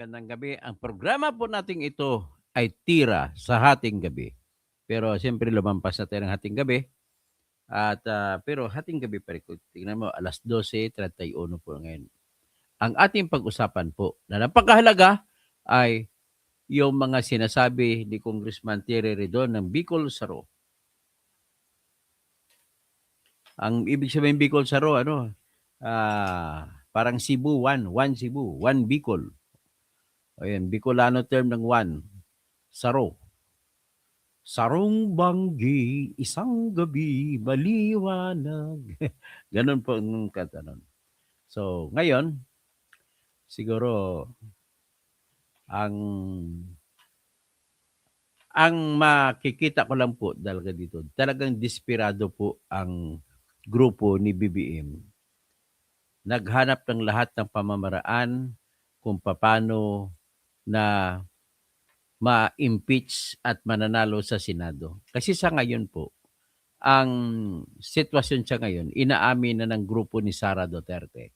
Magandang gabi. Ang programa po nating ito ay tira sa hating gabi. Pero siyempre lumampas na tayo ng hating gabi. Pero hating gabi pa rin. Kung tingnan mo, alas 12:31 po ngayon. Ang ating pag-usapan po na napakahalaga ay yung mga sinasabi ni Congressman Terry Redon ng Bicol Saro. Ang ibig sabihin Bicol Saro, parang Cebu, one Cebu, one Bicol. Ayan, Bicolano term ng one, Saro. Sarong banggi, isang gabi, maliwanag. Ganun po ang kanta nun. So, ngayon, siguro, ang makikita ko lang po talaga dito, talagang desperado po ang grupo ni BBM. Naghanap ng lahat ng pamamaraan kung paano na ma-impeach at mananalo sa Senado. Kasi sa ngayon po, ang sitwasyon siya ngayon, inaamin na ng grupo ni Sara Duterte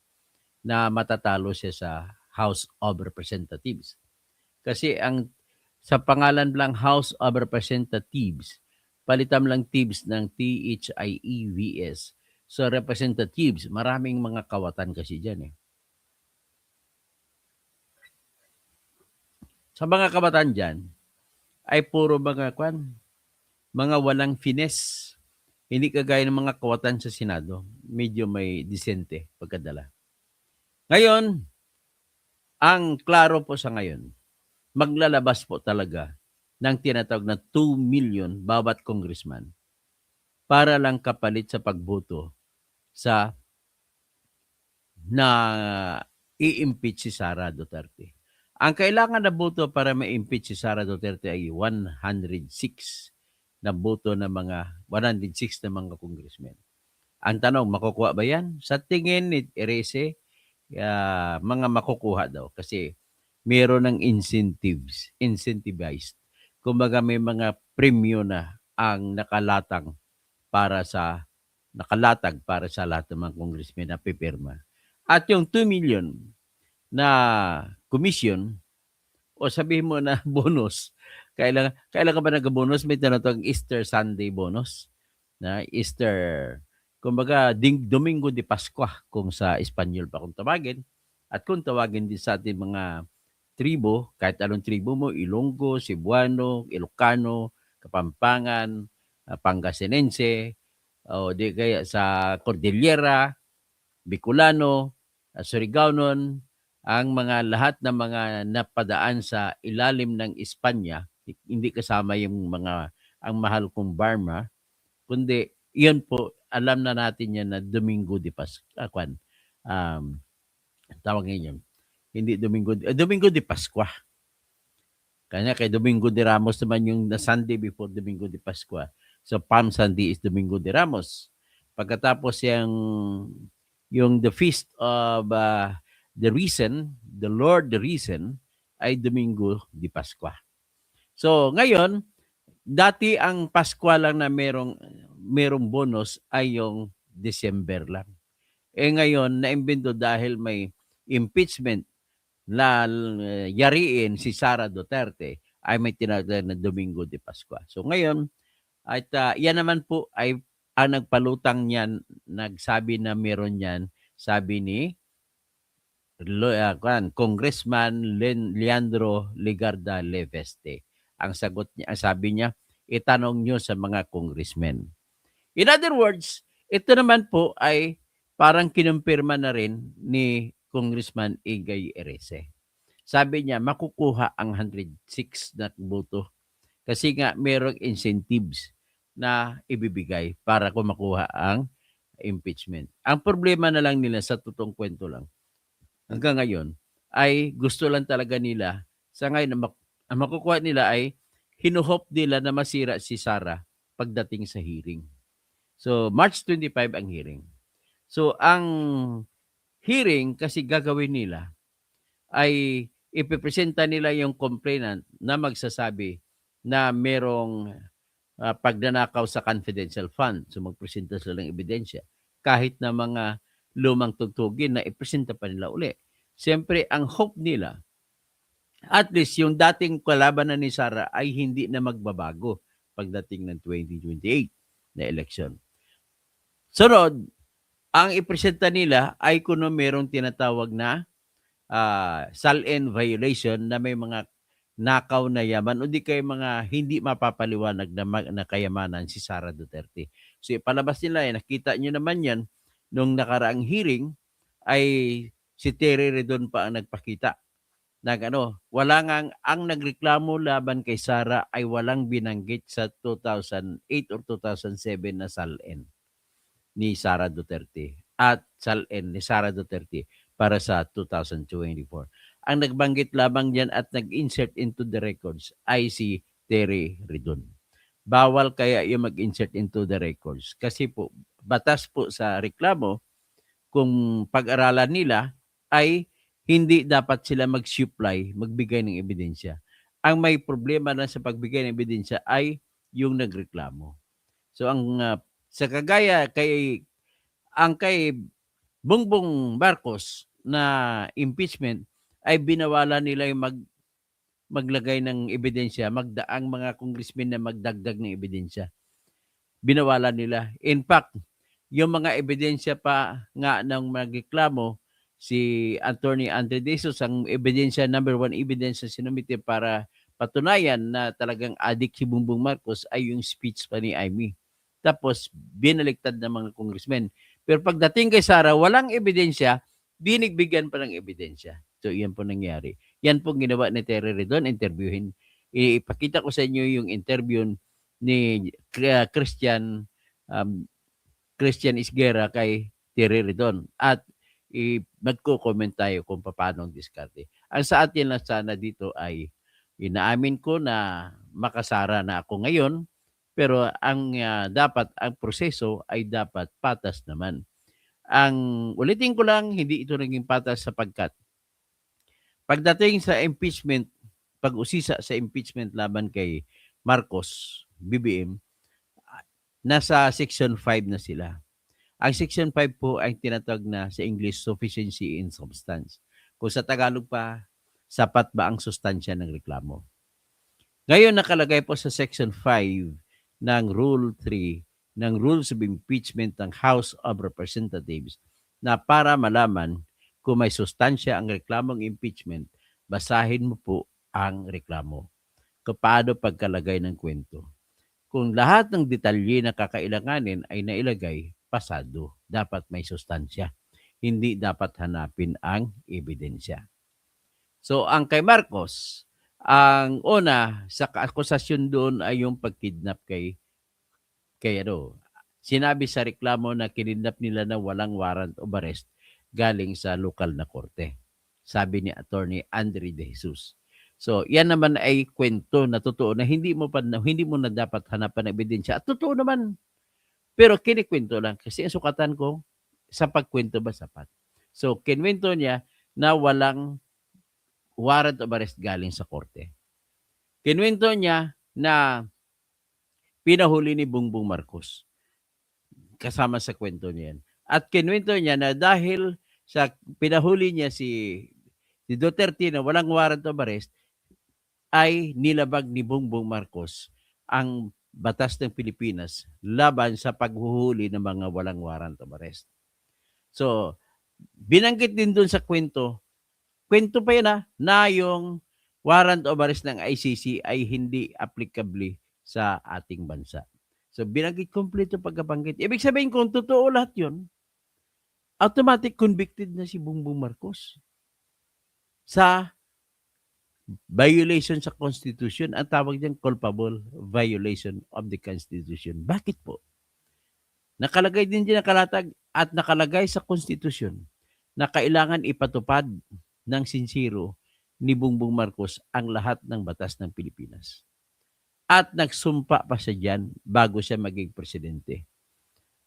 na matatalo siya sa House of Representatives. Kasi sa pangalan lang House of Representatives, palitan lang TIBS ng THIEVS. So representatives, maraming mga kawatan kasi dyan eh. Sa mga kawatan dyan, ay puro mga walang finesse. Hindi kagaya ng mga kawatan sa Senado, medyo may disente pagkadala. Ngayon, ang klaro po sa ngayon, maglalabas po talaga ng tinatawag na 2 million bawat congressman para lang kapalit sa pagboto sa na i-impeach si Sara Duterte. Ang kailangan na boto para ma-impeach si Sara Duterte ay 106 na boto ng mga 106 na mga congressmen. Ang tanong, makukuha ba yan? Sa tingin ni Erese, mga makukuha daw kasi meron ng incentivized. Kumbaga may mga premyo na ang nakalatag para sa lahat ng mga congressmen na pipirma. At yung 2 million na commission o sabihin mo na bonus, kailan ka ba nag-bonus? May tinatawag Easter Sunday bonus. Na Easter, kumbaga Domingo de Pascua kung sa Espanyol pa kung tawagin. At kung tawagin din sa ating mga tribo, kahit anong tribo mo, Ilonggo, Cebuano, Ilocano, Kapampangan, Pangasinense, o di kaya sa Cordillera, Bicolano, Surigaonon, ang mga lahat ng mga napadaan sa ilalim ng Espanya, hindi kasama yung ang mahal kong Barma, kundi iyon po, alam na natin yan na Domingo de Pascua. Tawag ngayon, hindi Domingo de Pascua. Kanya kay Domingo de Ramos naman yung na Sunday before Domingo de Pascua. So Palm Sunday is Domingo de Ramos. Pagkatapos yung the feast of the Risen, the Lord the Risen, ay Domingo de Pascua. So ngayon, dati ang Pasko lang na merong bonus ay yung December lang. Ngayon, naimbento dahil may impeachment na yariin si Sara Duterte, ay may tinatawag na Domingo de Pascua. So ngayon, at yan naman po ay ang nagpalutang niyan, nagsabi na meron yan, sabi ni Congressman Leandro Ligarda Leveste. Ang sagot niya, ang sabi niya, itanong niyo sa mga congressmen. In other words, ito naman po ay parang kinumpirma na rin ni Congressman Igay Erese. Sabi niya, makukuha ang 106 na boto kasi nga merong incentives na ibibigay para kung makuha ang impeachment. Ang problema na lang nila sa totoong kwento lang, hanggang ngayon, ay gusto lang talaga nila, sa ngayon, ang makukuha nila ay hinuhop nila na masira si Sara pagdating sa hearing. So, March 25 ang hearing. So, ang hearing kasi gagawin nila ay ipipresenta nila yung complainant na magsasabi na merong pagnanakaw sa confidential fund. So, magpresenta sila ng ebidensya. Kahit na mga lumang tugtugin na ipresenta pa nila uli. Siyempre, ang hope nila At least yung dating kalabanan ni Sara ay hindi na magbabago pagdating ng 2028 na election. Sunod, ang ipresenta nila ay kuno merong tinatawag na SALN violation na may mga nakaw na yaman o di kaya mga hindi mapapaliwanag na kayamanan si Sara Duterte. So ipalabas nila, nakita nyo naman yan nung nakaraang hearing ay si Terry Redon pa ang nagpakita. Wala ngang ang nagreklamo laban kay Sara ay walang binanggit sa 2008 or 2007 na SALN ni Sara Duterte at SALN ni Sara Duterte para sa 2024. Ang nagbanggit lamang diyan at nag-insert into the records ay si Terry Redon. Bawal kaya yung mag-insert into the records kasi po batas po sa reklamo kung pag-aralan nila ay hindi dapat sila mag-supply, magbigay ng ebidensya. Ang may problema lang sa pagbigay ng ebidensya ay yung nagreklamo. So sa kagaya kay Bongbong Marcos na impeachment ay binawala nila yung maglagay ng ebidensya, ang mga congressmen na magdagdag ng ebidensya. Binawala nila. In fact, yung mga ebidensya pa nga ng magreklamo, si Attorney Andre De Jesus, ang ebidensya, number one evidence na sinumite para patunayan na talagang adik si Bongbong Marcos ay yung speech pa ni Amy. Tapos, binaliktad ng mga congressmen. Pero pagdating kay Sara, walang ebidensya, binigbigyan pa ng ebidensya. So, yan po nangyari. Yan po ginawa ni Terry Redon, interviewin. Ipakita ko sa inyo yung interview ni Christian Isguera kay Terry Redon. At magko-comment tayo kung paano ang diskarte. Ang sa atin lang sana dito ay inaamin ko na makasara na ako ngayon, pero ang dapat, ang proseso ay dapat patas naman. Ang ulitin ko lang, hindi ito naging patas sapagkat pagdating sa impeachment, pag-usisa sa impeachment laban kay Marcos, BBM, nasa Section 5 na sila. Ang Section 5 po ay tinatawag na sa English sufficiency in substance. Kung sa Tagalog pa, sapat ba ang sustansya ng reklamo? Ngayon nakalagay po sa Section 5 ng Rule 3 ng Rules of Impeachment ng House of Representatives na para malaman kung may sustansya ang reklamong impeachment, basahin mo po ang reklamo. Paano pagkalagay ng kwento? Kung lahat ng detalye na kakailanganin ay nailagay, pasado. Dapat may sustansya. Hindi dapat hanapin ang ebidensya. So, ang kay Marcos, ang una sa akusasyon doon ay yung pagkidnap kay sinabi sa reklamo na kinidnap nila na walang warrant of arrest galing sa lokal na korte. Sabi ni Attorney Andre De Jesus. So, yan naman ay kwento na totoo na hindi mo na dapat hanapan ng ebidensya. At totoo naman. Pero kinikwento lang kasi ang sukatan ko sa pagkwento ba sapat. So, kinwento niya na walang warrant of arrest galing sa korte. Kinwento niya na pinahuli ni Bongbong Marcos kasama sa kwento niya. At kinwento niya na dahil sa pinahuli niya si Duterte na walang warrant of arrest, ay nilabag ni Bongbong Marcos ang batas ng Pilipinas laban sa paghuhuli ng mga walang warrant of arrest. So, binanggit din dun sa kwento pa yun na yung warrant of arrest ng ICC ay hindi applicable sa ating bansa. So, binanggit kompleto pagkabanggit. Ibig sabihin kung totoo lahat yun, automatic convicted na si Bongbong Marcos sa violation sa Constitution. Ang tawag diyan culpable violation of the Constitution. Bakit po? Nakalagay din diyan nakalatag at nakalagay sa Constitution na kailangan ipatupad ng sinsiro ni Bongbong Marcos ang lahat ng batas ng Pilipinas. At nagsumpa pa siya diyan bago siya maging presidente.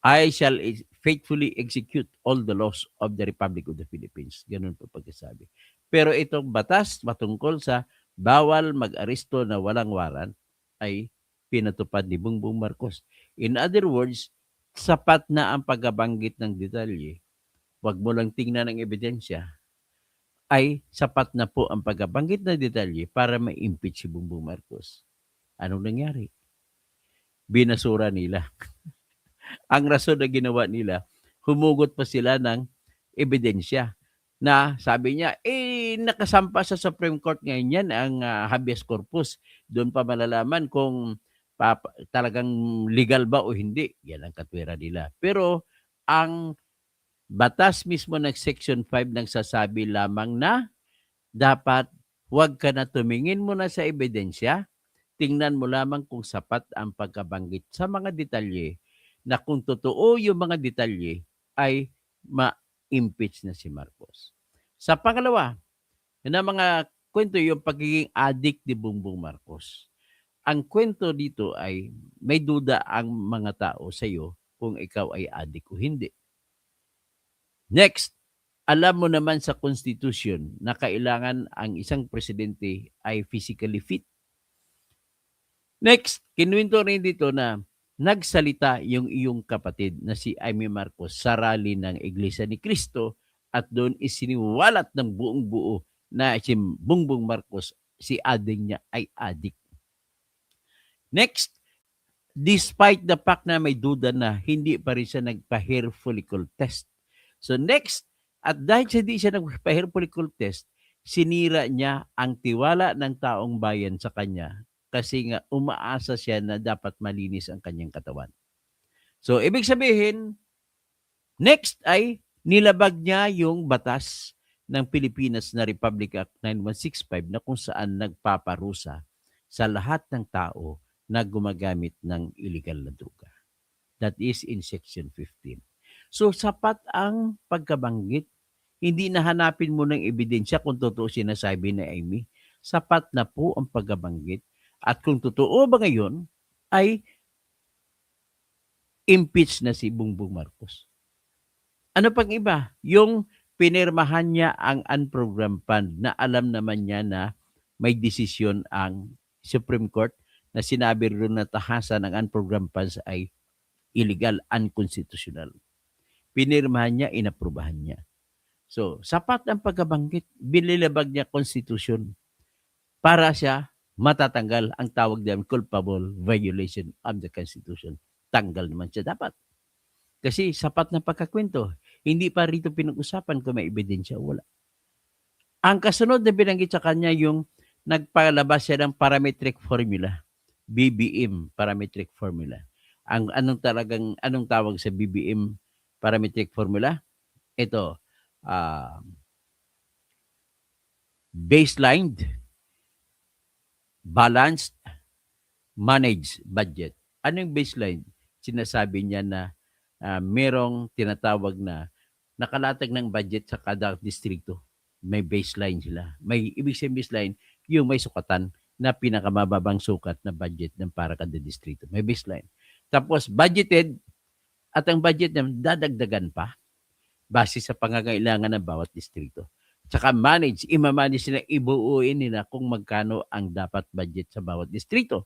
I shall faithfully execute all the laws of the Republic of the Philippines. Ganun po pagkasabi. Pero itong batas matungkol sa bawal mag-aresto na walang warrant ay pinatupad ni Bongbong Marcos. In other words, sapat na ang pagbabanggit ng detalye. Huwag mo lang tingnan ang ebidensya. ay sapat na po ang pagkabanggit na detalye para ma-impeach si Bongbong Marcos. Anong nangyari? Binasura nila. Ang rason na ginawa nila, humugot pa sila ng ebidensya na sabi niya, nakasampa sa Supreme Court ngayon yan ang habeas corpus. Doon pa malalaman kung talagang legal ba o hindi. Yan ang katwira nila. Pero ang batas mismo ng Section 5 nagsasabi lamang na dapat huwag ka na tumingin muna sa ebidensya, tingnan mo lamang kung sapat ang pagkabanggit sa mga detalye na kung totoo yung mga detalye ay ma-impeach na si Marcos. Sa pangalawa, na mga kwento yung pagiging addict ni Bongbong Marcos. Ang kwento dito ay may duda ang mga tao sa iyo kung ikaw ay addict o hindi. Next, alam mo naman sa Constitution na kailangan ang isang presidente ay physically fit. Next, kinuwento rin dito na nagsalita yung iyong kapatid na si Amy Marcos sa rally ng Iglesia ni Cristo at doon isiniwalat ng buong buo na si Bongbong Marcos, si ading niya ay adik. Next, despite the fact na may duda na hindi pa rin siya nagpa-hair follicle test. So next, at dahil hindi siya nagpa-hair follicle test, sinira niya ang tiwala ng taong bayan sa kanya kasi nga umaasa siya na dapat malinis ang kanyang katawan. So, ibig sabihin, next ay nilabag niya yung batas ng Pilipinas na Republic Act 9165 na kung saan nagpaparusa sa lahat ng tao na gumagamit ng illegal na droga. That is in Section 15. So, sapat ang pagkabanggit. Hindi nahanapin mo ng ebidensya kung totoo sinasabi ni Amy. Sapat na po ang pagkabanggit. At kung totoo ba ngayon, ay impeach na si Bongbong Marcos. Ano pang iba? Yung pinirmahan niya ang unprogrammed fund na alam naman niya na may desisyon ang Supreme Court na sinabi rin na tahasan ng unprogrammed funds ay illegal, unconstitutional. Pinirmahan niya, inaprubahan niya. So, sapat ang pagkabanggit. Binilabag niya Constitution para siya matatanggal ang tawag namin culpable violation of the Constitution. Tanggal naman siya dapat. Kasi sapat na pagkakwento. Hindi pa rito pinag-usapan kung may ebidensya o wala. Ang kasunod na binanggit sa kanya yung nagpalabas siya ng parametric formula. BBM parametric formula. Anong tawag sa BBM parametric formula? Ito, baseline, balanced, managed budget. Ano yung baseline? Sinasabi niya na merong tinatawag na nakalatag ng budget sa kada distrito. May baseline sila. May ibig sabihin baseline, yung may sukatan na pinakamababang sukat na budget ng para kada distrito. May baseline. Tapos budgeted at ang budget na dadagdagan pa base sa pangangailangan ng bawat distrito. Tsaka manage, imamanage nila, ibuuin nila kung magkano ang dapat budget sa bawat distrito.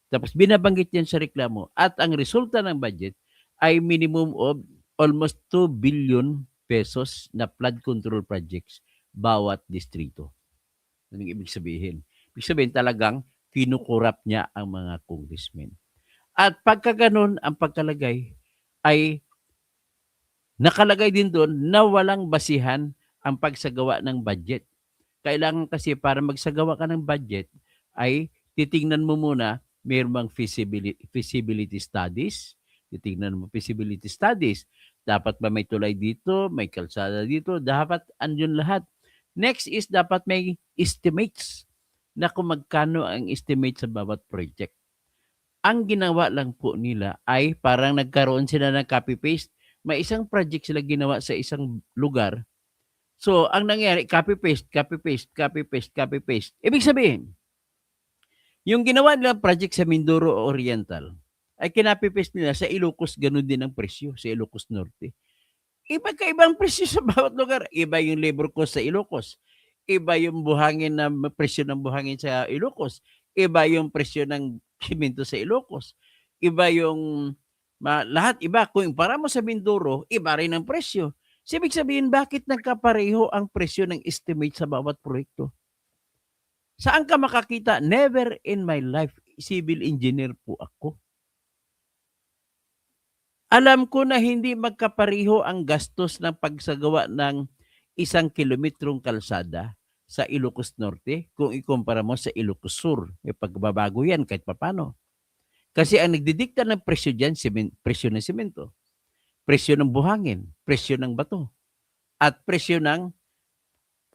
Tapos binabanggit yan sa reklamo at ang resulta ng budget ay minimum of almost 2 billion pesos na flood control projects bawat distrito. Anong ibig sabihin? Ibig sabihin talagang kinukurap niya ang mga congressmen. At pagka ganun ang pagkalagay ay nakalagay din doon na walang basihan ang pagsagawa ng budget. Kailangan kasi para magsagawa ka ng budget ay titingnan mo muna mayroong feasibility studies. Titingnan mo feasibility studies. Dapat ba may tulay dito, may kalsada dito, dapat andun lahat. Next is dapat may estimates na kung magkano ang estimate sa bawat project. Ang ginawa lang po nila ay parang nagkaroon sila ng copy-paste. May isang project sila ginawa sa isang lugar. So, ang nangyari, copy-paste, copy-paste, copy-paste, copy-paste. Ibig sabihin, yung ginawa nila project sa Mindoro Oriental, ay kinapy-paste nila sa Ilocos, ganun din ang presyo sa Ilocos Norte. Iba-kaibang presyo sa bawat lugar. Iba yung labor cost sa Ilocos. Iba yung buhangin na presyo ng buhangin sa Ilocos. Iba yung presyo ng simento sa Ilocos. Iba yung lahat iba. Kung para mo sa Mindoro, iba rin ang presyo. So, ibig sabihin, bakit nagkapareho ang presyo ng estimate sa bawat proyekto? Saan ka makakita? Never in my life, civil engineer po ako. Alam ko na hindi magkapareho ang gastos ng pagsagawa ng 1 kilometrong kalsada sa Ilocos Norte kung ikumpara mo sa Ilocos Sur. May pagbabago yan kahit papano. Kasi ang nagdidikta ng presyo dyan, presyo ng simento, presyo ng buhangin, presyo ng bato, at presyo ng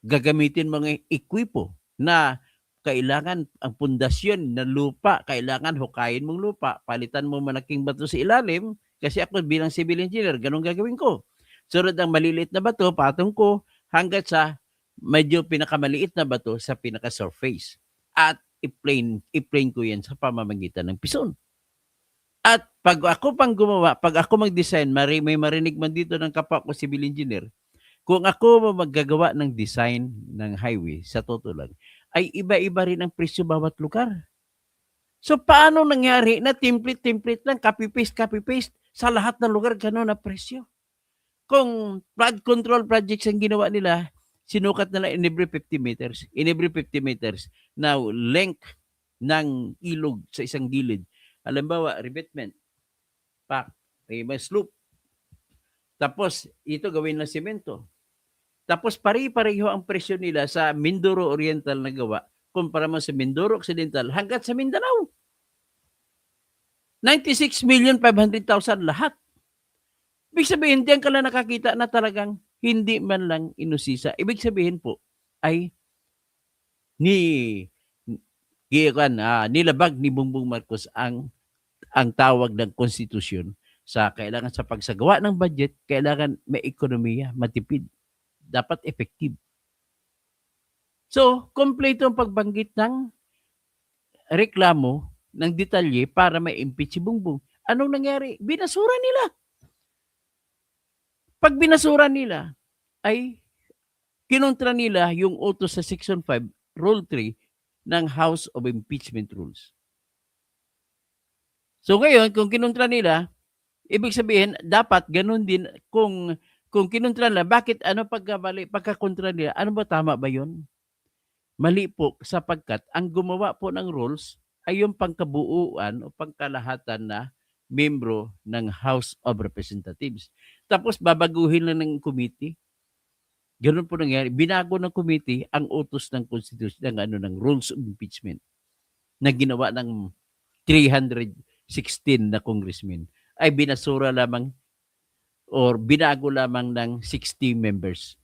gagamitin mga ekwipo na kailangan ang pundasyon na lupa, kailangan hukayin mong lupa, palitan mo malaking bato sa ilalim, kasi ako bilang civil engineer, ganun gagawin ko. Sunod ang maliliit na bato, patong ko hanggat sa medyo pinakamaliit na bato sa pinaka-surface. At i-plane ko yan sa pamamagitan ng pison. At pag ako pang gumawa, pag ako mag-design, may marinig man dito ng kapwa ko civil engineer, kung ako maggagawa ng design ng highway, sa totoo lang, ay iba-iba rin ang presyo bawat lugar. So, paano nangyari na template lang, copy-paste sa lahat ng lugar, gano'n na presyo? Kung flood control projects ang ginawa nila, sinukat nila in every 50 meters. In every 50 meters, now, length ng ilog sa isang gilid. Halimbawa, revetment, pack, may slope. Tapos, ito gawin na semento. Tapos pare-pareho ang presyo nila sa Mindoro Oriental na gawa kumpara mo sa Mindoro Occidental hanggat sa Mindanao. 96,500,000 lahat. Ibig sabihin, diyan ka lang nakakita na talagang hindi man lang inusisa. Ibig sabihin po ay nilabag ni Bongbong Marcos ang tawag ng konstitusyon sa kailangan sa pagsagawa ng budget, kailangan may ekonomiya, matipid, dapat effective. So, kompleto ang pagbanggit ng reklamo ng detalye para ma-impeach si Bongbong. Anong nangyari? Binasura nila. Pag binasura nila, ay kinontra nila yung utos sa Section 5, Rule 3 ng House of Impeachment Rules. So ngayon, kung kinontra nila, ibig sabihin, dapat ganun din kung kinontra nila, bakit pagkakontra nila, ano ba tama ba yun? Mali po sapagkat ang gumawa po ng rules ay yung pangkabuuan o pangkalahatan na membro ng House of Representatives. Tapos babaguhin lang ng committee. Ganun po nangyari. Binago ng committee ang utos ng Constitution ng rules of impeachment na ginawa ng 316 na congressmen ay binasura lamang or binago lamang ng 60 members.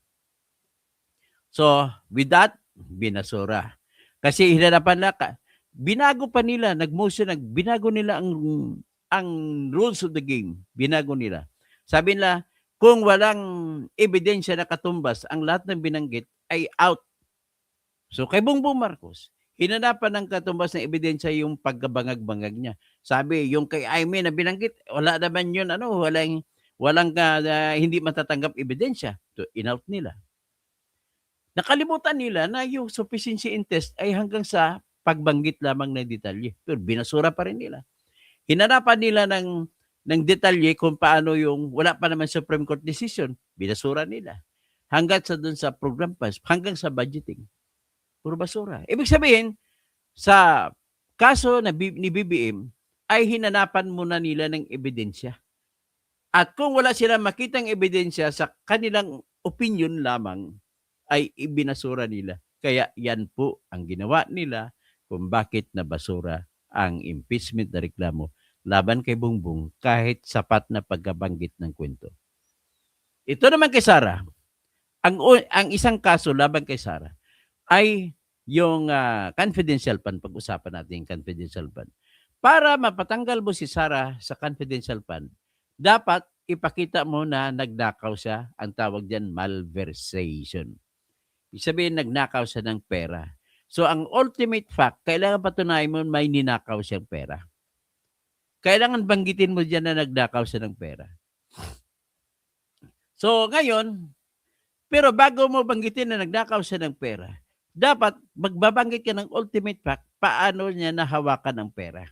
So, with that, binasura. Kasi hinanapan na, binago pa nila, binago nila ang rules of the game. Binago nila. Sabi nila, kung walang ebidensya na katumbas, ang lahat ng binanggit ay out. So, kay Bongbong Marcos, hinanapan ng katumbas ng ebidensya yung pagkabangag-bangag niya. Sabi, yung kay Aimee na binanggit, wala naman yun, walang hindi matatanggap ebidensya. So, in-out nila. Nakalimutan nila na yung sufficiency in test ay hanggang sa pagbanggit lamang ng detalye. Pero binasura pa rin nila. Hinanapan nila ng detalye kung paano yung wala pa naman Supreme Court decision. Binasura nila. Hanggang sa dun sa program pass, hanggang sa budgeting. Puro basura. Ibig sabihin, sa kaso ni BBM, ay hinanapan muna nila ng ebidensya. At kung wala silang makitang ebidensya sa kanilang opinion lamang, ay ibinasura nila. Kaya yan po ang ginawa nila kung bakit nabasura ang impeachment na reklamo laban kay Bongbong kahit sapat na pagkabanggit ng kwento. Ito naman kay Sara, ang isang kaso laban kay Sara ay yung confidential fund. Pag-usapan natin yung confidential fund. Para mapatanggal mo si Sara sa confidential fund, dapat ipakita mo na nagnakaw siya, ang tawag diyan malversation. Ibig sabihin, nagnakaw siya ng pera. So, ang ultimate fact, kailangan patunayan mo may ninakaw siyang pera. Kailangan banggitin mo diyan na nagnakaw siya ng pera. So, ngayon, pero bago mo banggitin na nagnakaw siya ng pera, dapat magbabanggit ka ng ultimate fact, paano niya nahawakan ang pera.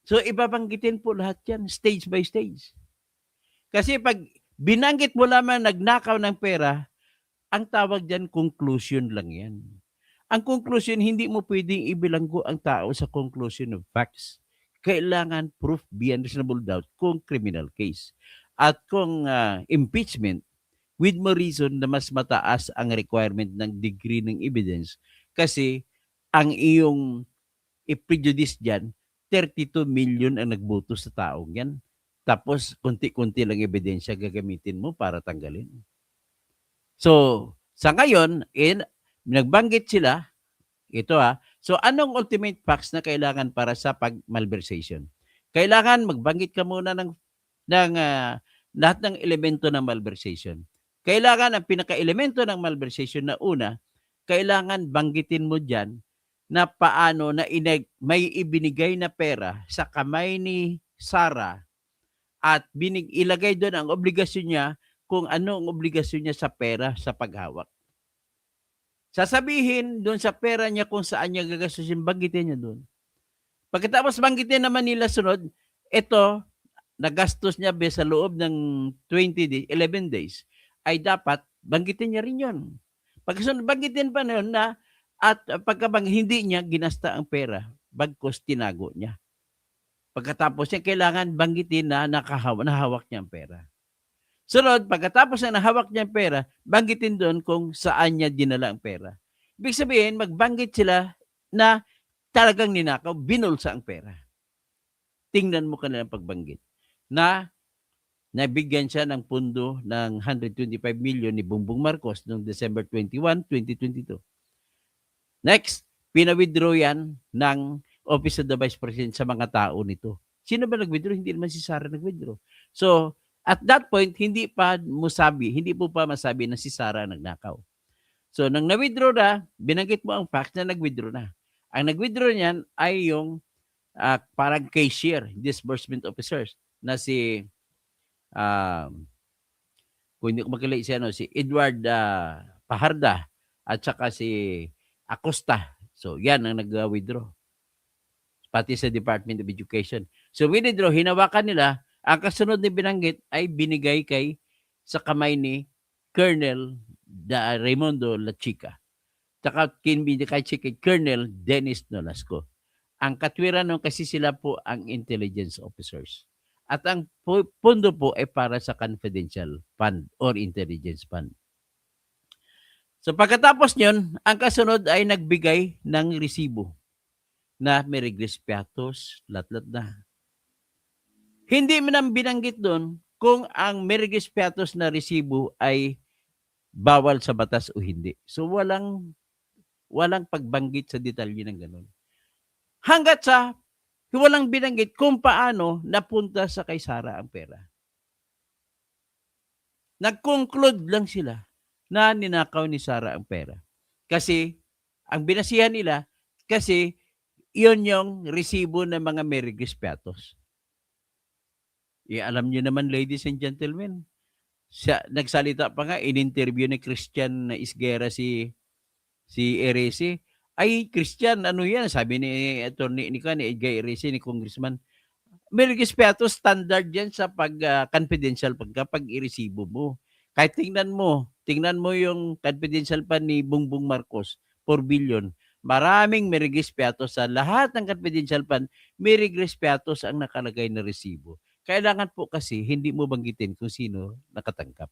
So, ibabanggitin po lahat yan, stage by stage. Kasi pag binanggit mo lamang nagnakaw ng pera, ang tawag diyan conclusion lang 'yan. Ang conclusion, hindi mo pwedeng ibilanggo ang tao sa conclusion of facts. Kailangan proof beyond reasonable doubt kung criminal case. At kung impeachment, with more reason na mas mataas ang requirement ng degree ng evidence kasi ang iyong i-prejudice dyan, 32 million ang nagboto sa taong yan. Tapos, kunti-kunti lang ebidensya gagamitin mo para tanggalin. So, sa ngayon, nagbanggit sila, ito so anong ultimate facts na kailangan para sa pag-malversation? Kailangan magbanggit ka muna ng lahat ng elemento ng malversation. Kailangan ang pinaka-elemento ng malversation na una, kailangan banggitin mo diyan na paano na may ibinigay na pera sa kamay ni Sarah at ilagay doon ang obligasyon niya kung ano ang obligasyon niya sa pera sa paghawak. Sasabihin doon sa pera niya kung saan niya gagastusin, banggitin niya doon. Pagkatapos banggitin naman nila sunod, ito, nagastos niya sa loob ng 11 days, ay dapat banggitin niya rin yun. Pagkasunod, banggitin pa na yun na at hindi niya ginasta ang pera, bagkus tinago niya. Pagkatapos niya, kailangan banggitin na nahawak niya ang pera. Sunod, pagkatapos na nahawak niya ang pera, banggitin doon kung saan niya dinala ang pera. Ibig sabihin, magbanggit sila na talagang ninakaw, binulsa ang pera. Tingnan mo kanilang pagbanggit na nabigyan siya ng pundo ng 125 million ni Bongbong Marcos noong December 21, 2022. Next, pina-withdraw yan ng Office of the Vice President sa mga tao nito. Sino ba nag-withdraw? Hindi naman si Sara nag-withdraw. So, at that point, hindi po pa masabi na si Sara nagnakaw. So, nang na-withdraw na, binanggit mo ang fact na nag-withdraw na. Ang nag-withdraw niyan ay yung parang cashier, disbursement officers, na si kung hindi ko makilala si Edward Paharda at saka si Acosta. So, yan ang nag-withdraw. Pati sa Department of Education. So, withdraw, hinawakan nila. Ang kasunod na binanggit ay binigay sa kamay ni Colonel Raimundo Lachica. Saka kay Colonel Dennis Nolasco. Ang katwiran nun kasi sila po ang intelligence officers. At ang pondo po ay para sa confidential fund or intelligence fund. So pagkatapos nyon, ang kasunod ay nagbigay ng resibo na may regres piatos, lat-lat na. Hindi mo nang binanggit doon kung ang may regres piatos na resibo ay bawal sa batas o hindi. So walang pagbanggit sa detalye ng ganun. Hanggat sa walang binanggit kung paano napunta sa kay Sara ang pera. Nag-conclude lang sila na ninakaw ni Sara ang pera. Kasi, ang binasihan nila, kasi iyon yung resibo ng mga merigis piatos. Alam niyo naman, ladies and gentlemen, nagsalita pa nga, in-interview ni Christian Isguera si Eresi. Ay, Christian, ano yan? Sabi ni Attorney ni Edgar Eresi, ni Congressman, merigis piatos, standard yan sa confidential pag i-resibo mo. Kahit tingnan mo yung confidential pa ni Bongbong Marcos, 4 billion. Maraming merigis piatos sa lahat ng confidential fund, merigis piatos ang nakalagay na resibo. Kailangan po kasi hindi mo banggitin kung sino nakatanggap.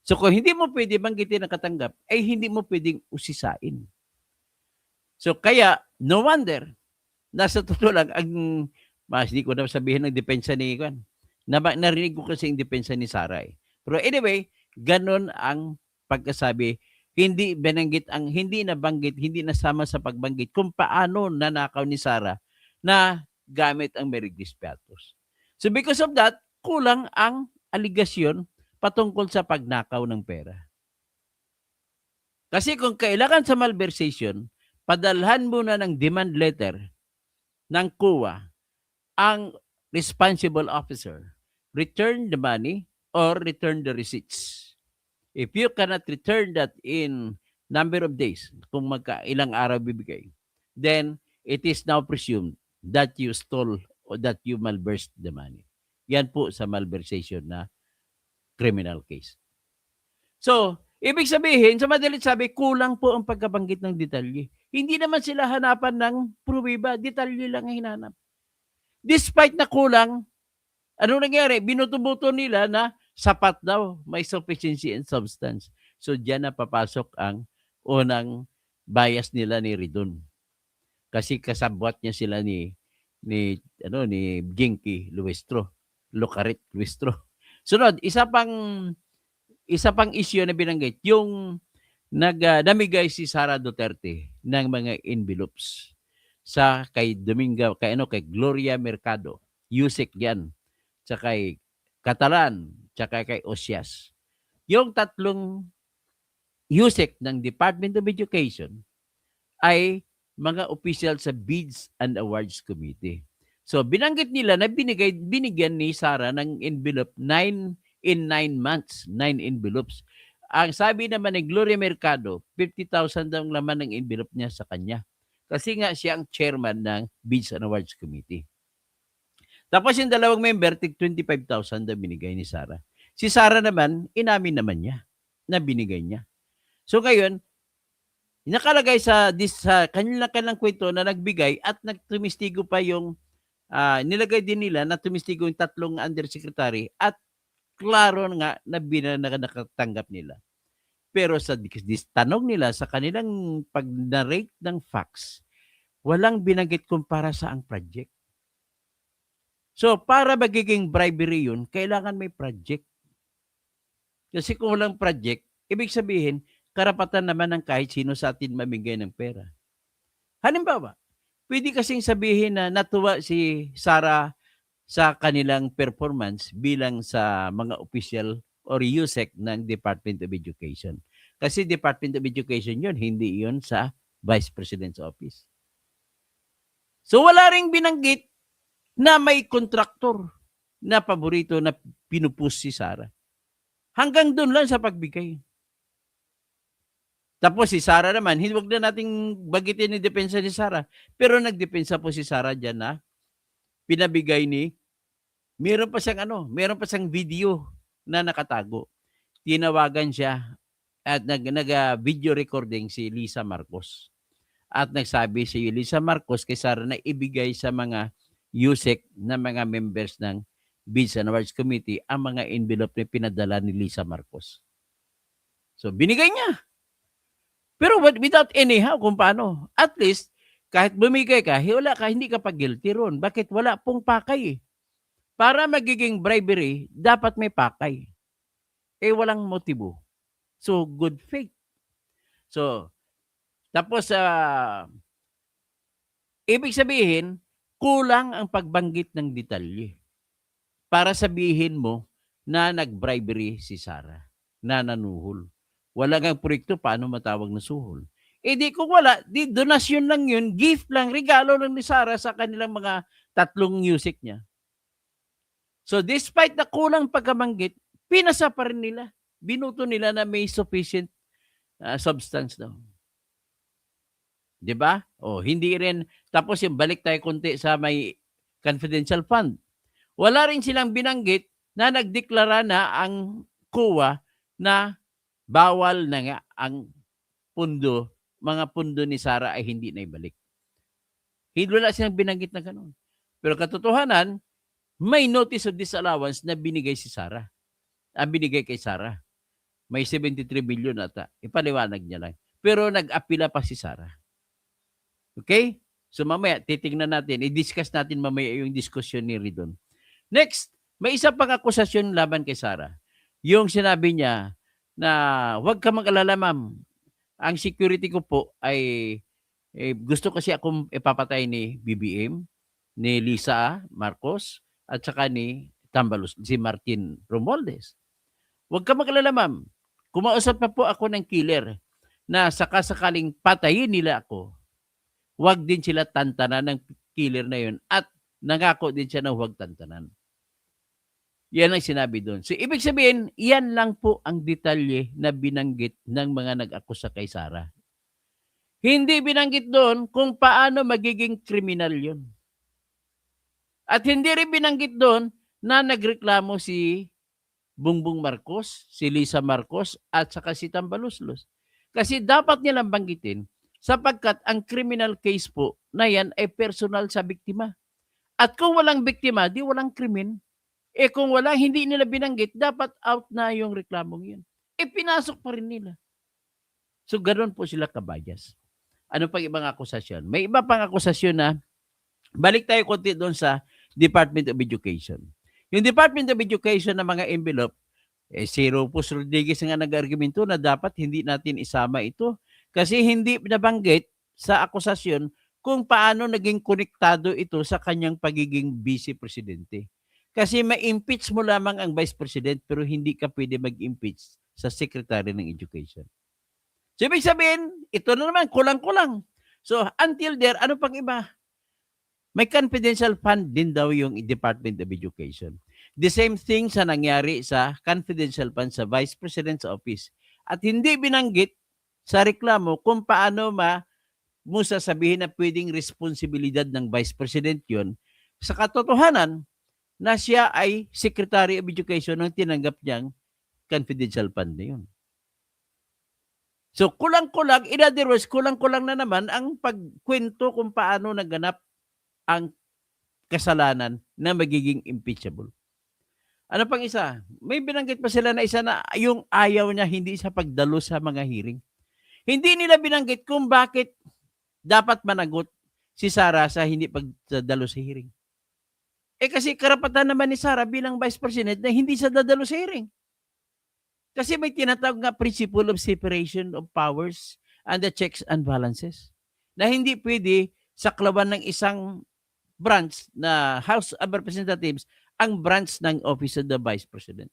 So kung hindi mo pwede banggitin nakatanggap, ay hindi mo pwedeng usisain. So kaya, no wonder, nasa totoo lang, hindi ko na sabihin ng depensa ni Juan. Narinig ko kasi yung depensa ni Sara. Pero anyway, ganun ang pagkasabi, hindi nabanggit, hindi nasama sa pagbanggit kung paano nanakaw ni Sara na gamit ang merigis piatos. So because of that, kulang ang aligasyon patungkol sa pagnakaw ng pera. Kasi kung kailangan sa malversation, padalhan mo na ng demand letter ng COA ang responsible officer, return the money or return the receipts. If you cannot return that in number of days, kung ilang araw bibigay, then it is now presumed that you stole or that you malversed the money. Yan po sa malversation na criminal case. So, ibig sabihin, sa madalit sabi, kulang po ang pagkabanggit ng detalye. Hindi naman sila hanapan ng pruweba, detalye lang ang hinanap. Despite na kulang, ano nangyari? Binuto-buto nila na sapat daw, may sufficiency and substance. So, diyan na papasok ang unang bias nila ni Ridon. Kasi kasabwat niya sila ni Jinky Luistro, Lucarit Luistro. Sunod, isa pang issue na binanggit, yung namigay si Sara Duterte ng mga envelopes kay Gloria Mercado, Yusek yan, tsaka kay Catalan, tsaka kay Osias. Yung tatlong Yusek ng Department of Education ay mga official sa Bids and Awards Committee. So binanggit nila na binigyan ni Sara ng envelope 9 in 9 months, 9 envelopes. Ang sabi naman ni Gloria Mercado, 50,000 daw ang laman ng envelope niya sa kanya. Kasi nga siya ang chairman ng Bids and Awards Committee. Tapos yung dalawang member, 25,000 daw binigay ni Sara. Si Sara naman, inamin naman niya na binigay niya. So ngayon, nakalagay sa kanilang kwento na nagbigay at nagtumistigo pa yung nilagay din nila na tumistigo yung tatlong undersecretary at klaro nga na nakatanggap nila. Pero sa tanong nila sa kanilang pag-narrate ng facts, walang binanggit kung para saang project. So, para magiging bribery yun, kailangan may project. Kasi kung walang project, ibig sabihin, karapatan naman ng kahit sino sa atin mamigay ng pera. Halimbawa, pwede kasing sabihin na natuwa si Sara sa kanilang performance bilang sa mga official or USEC ng Department of Education. Kasi Department of Education yun, hindi yun sa Vice President's Office. So wala ring binanggit na may kontraktor na paborito na pinupus si Sara. Hanggang doon lang sa pagbigay. Tapos si Sara naman, huwag na nating bagitin yung depensa ni Sara. Pero nagdepensa po si Sara dyan na pinabigay meron pa siyang video na nakatago. Tinawagan siya at nag-video recording si Lisa Marcos. At nagsabi si Lisa Marcos kay Sara na ibigay sa mga USEC na mga members ng Bids and Awards Committee ang mga envelope na pinadala ni Lisa Marcos. So, binigay niya. Pero without anyhow kung paano. At least, kahit bumigay ka, hindi ka pa guilty ron. Bakit? Wala pong pakay. Para magiging bribery, dapat may pakay. Walang motibo. So, good faith. So, tapos, ibig sabihin, kulang ang pagbanggit ng detalye para sabihin mo na nag-bribery si Sara, na nanuhol. Wala kang proyekto, paano matawag na suhol? Di kung wala, donasyon lang yun, gift lang, regalo lang ni Sara sa kanilang mga tatlong music niya. So despite na kulang pagkabanggit, pinasa pa rin nila. Binuto nila na may sufficient substance daw. 'Di ba? Hindi rin. Tapos yung balik tayo konti sa may confidential fund. Wala rin silang binanggit na nagdeklara na ang COA na bawal na nga ang mga pundo ni Sara ay hindi na ibalik. Wala silang binanggit na gano'n. Pero katotohanan, may notice of disallowance na binigay si Sara. Binigay kay Sara. May 73 billion ata. Ipaliwanag niya lang. Pero nag-apila pa si Sara. Okay? So mamaya, titingnan natin. I-discuss natin mamaya yung diskusyon ni Ridon. Next, may isa pang akusasyon laban kay Sara. Yung sinabi niya na huwag ka mag-alala, ma'am. Ang security ko po ay gusto kasi akong ipapatay ni BBM, ni Lisa Marcos, at saka ni Tambalos, si Martin Romualdez. Huwag ka mag-alala, ma'am. Kumausap pa po ako ng killer na sakasakaling patayin nila ako, huwag din sila tantanan ng killer na yun at nangako din siya na huwag tantanan. Yan ang sinabi doon. So, ibig sabihin, yan lang po ang detalye na binanggit ng mga nag-akusa kay Sara. Hindi binanggit doon kung paano magiging kriminal yun. At hindi rin binanggit doon na nagreklamo si Bongbong Marcos, si Lisa Marcos, at saka si Tambaluslos. Kasi dapat nilang banggitin sapagkat ang criminal case po na yan ay personal sa biktima. At kung walang biktima, di walang krimen. Kung wala, hindi nila binanggit, dapat out na yung reklamong yun. Pinasok pa rin nila. So, ganoon po sila kabayas. Ano pang ibang akusasyon? May iba pang akusasyon na, balik tayo konti doon sa Department of Education. Yung Department of Education na mga envelope, si Rufus Rodriguez nga nag-argumento na dapat hindi natin isama ito kasi hindi nabanggit sa akusasyon kung paano naging konektado ito sa kanyang pagiging vice presidente. Kasi ma-impeach mo lamang ang vice president pero hindi ka pwede mag-impeach sa secretary ng education. So, ibig sabihin, ito na naman, kulang-kulang. So, until there, ano pang iba? May confidential fund din daw yung Department of Education. The same thing sa nangyari sa confidential fund sa Vice President's Office. At hindi binanggit sa reklamo kung paano mo sasabihin na pwedeng responsibilidad ng Vice President yun sa katotohanan na siya ay Secretary of Education nang tinanggap niyang confidential fund na yun. So, kulang-kulang, in other words, kulang-kulang na naman ang pagkwento kung paano naganap ang kasalanan na magiging impeachable. Ano pang isa? May binanggit pa sila na isa na yung ayaw niya hindi sa pagdalo sa mga hearing. Hindi nila binanggit kung bakit dapat managot si Sara sa hindi pagdalo sa hearing. Kasi karapatan naman ni Sara bilang Vice President na hindi sa dadalo sa hearing. Kasi may tinatawag nga principle of separation of powers and the checks and balances na hindi pwede saklawan ng isang branch na House of Representatives ang branch ng Office of the Vice President.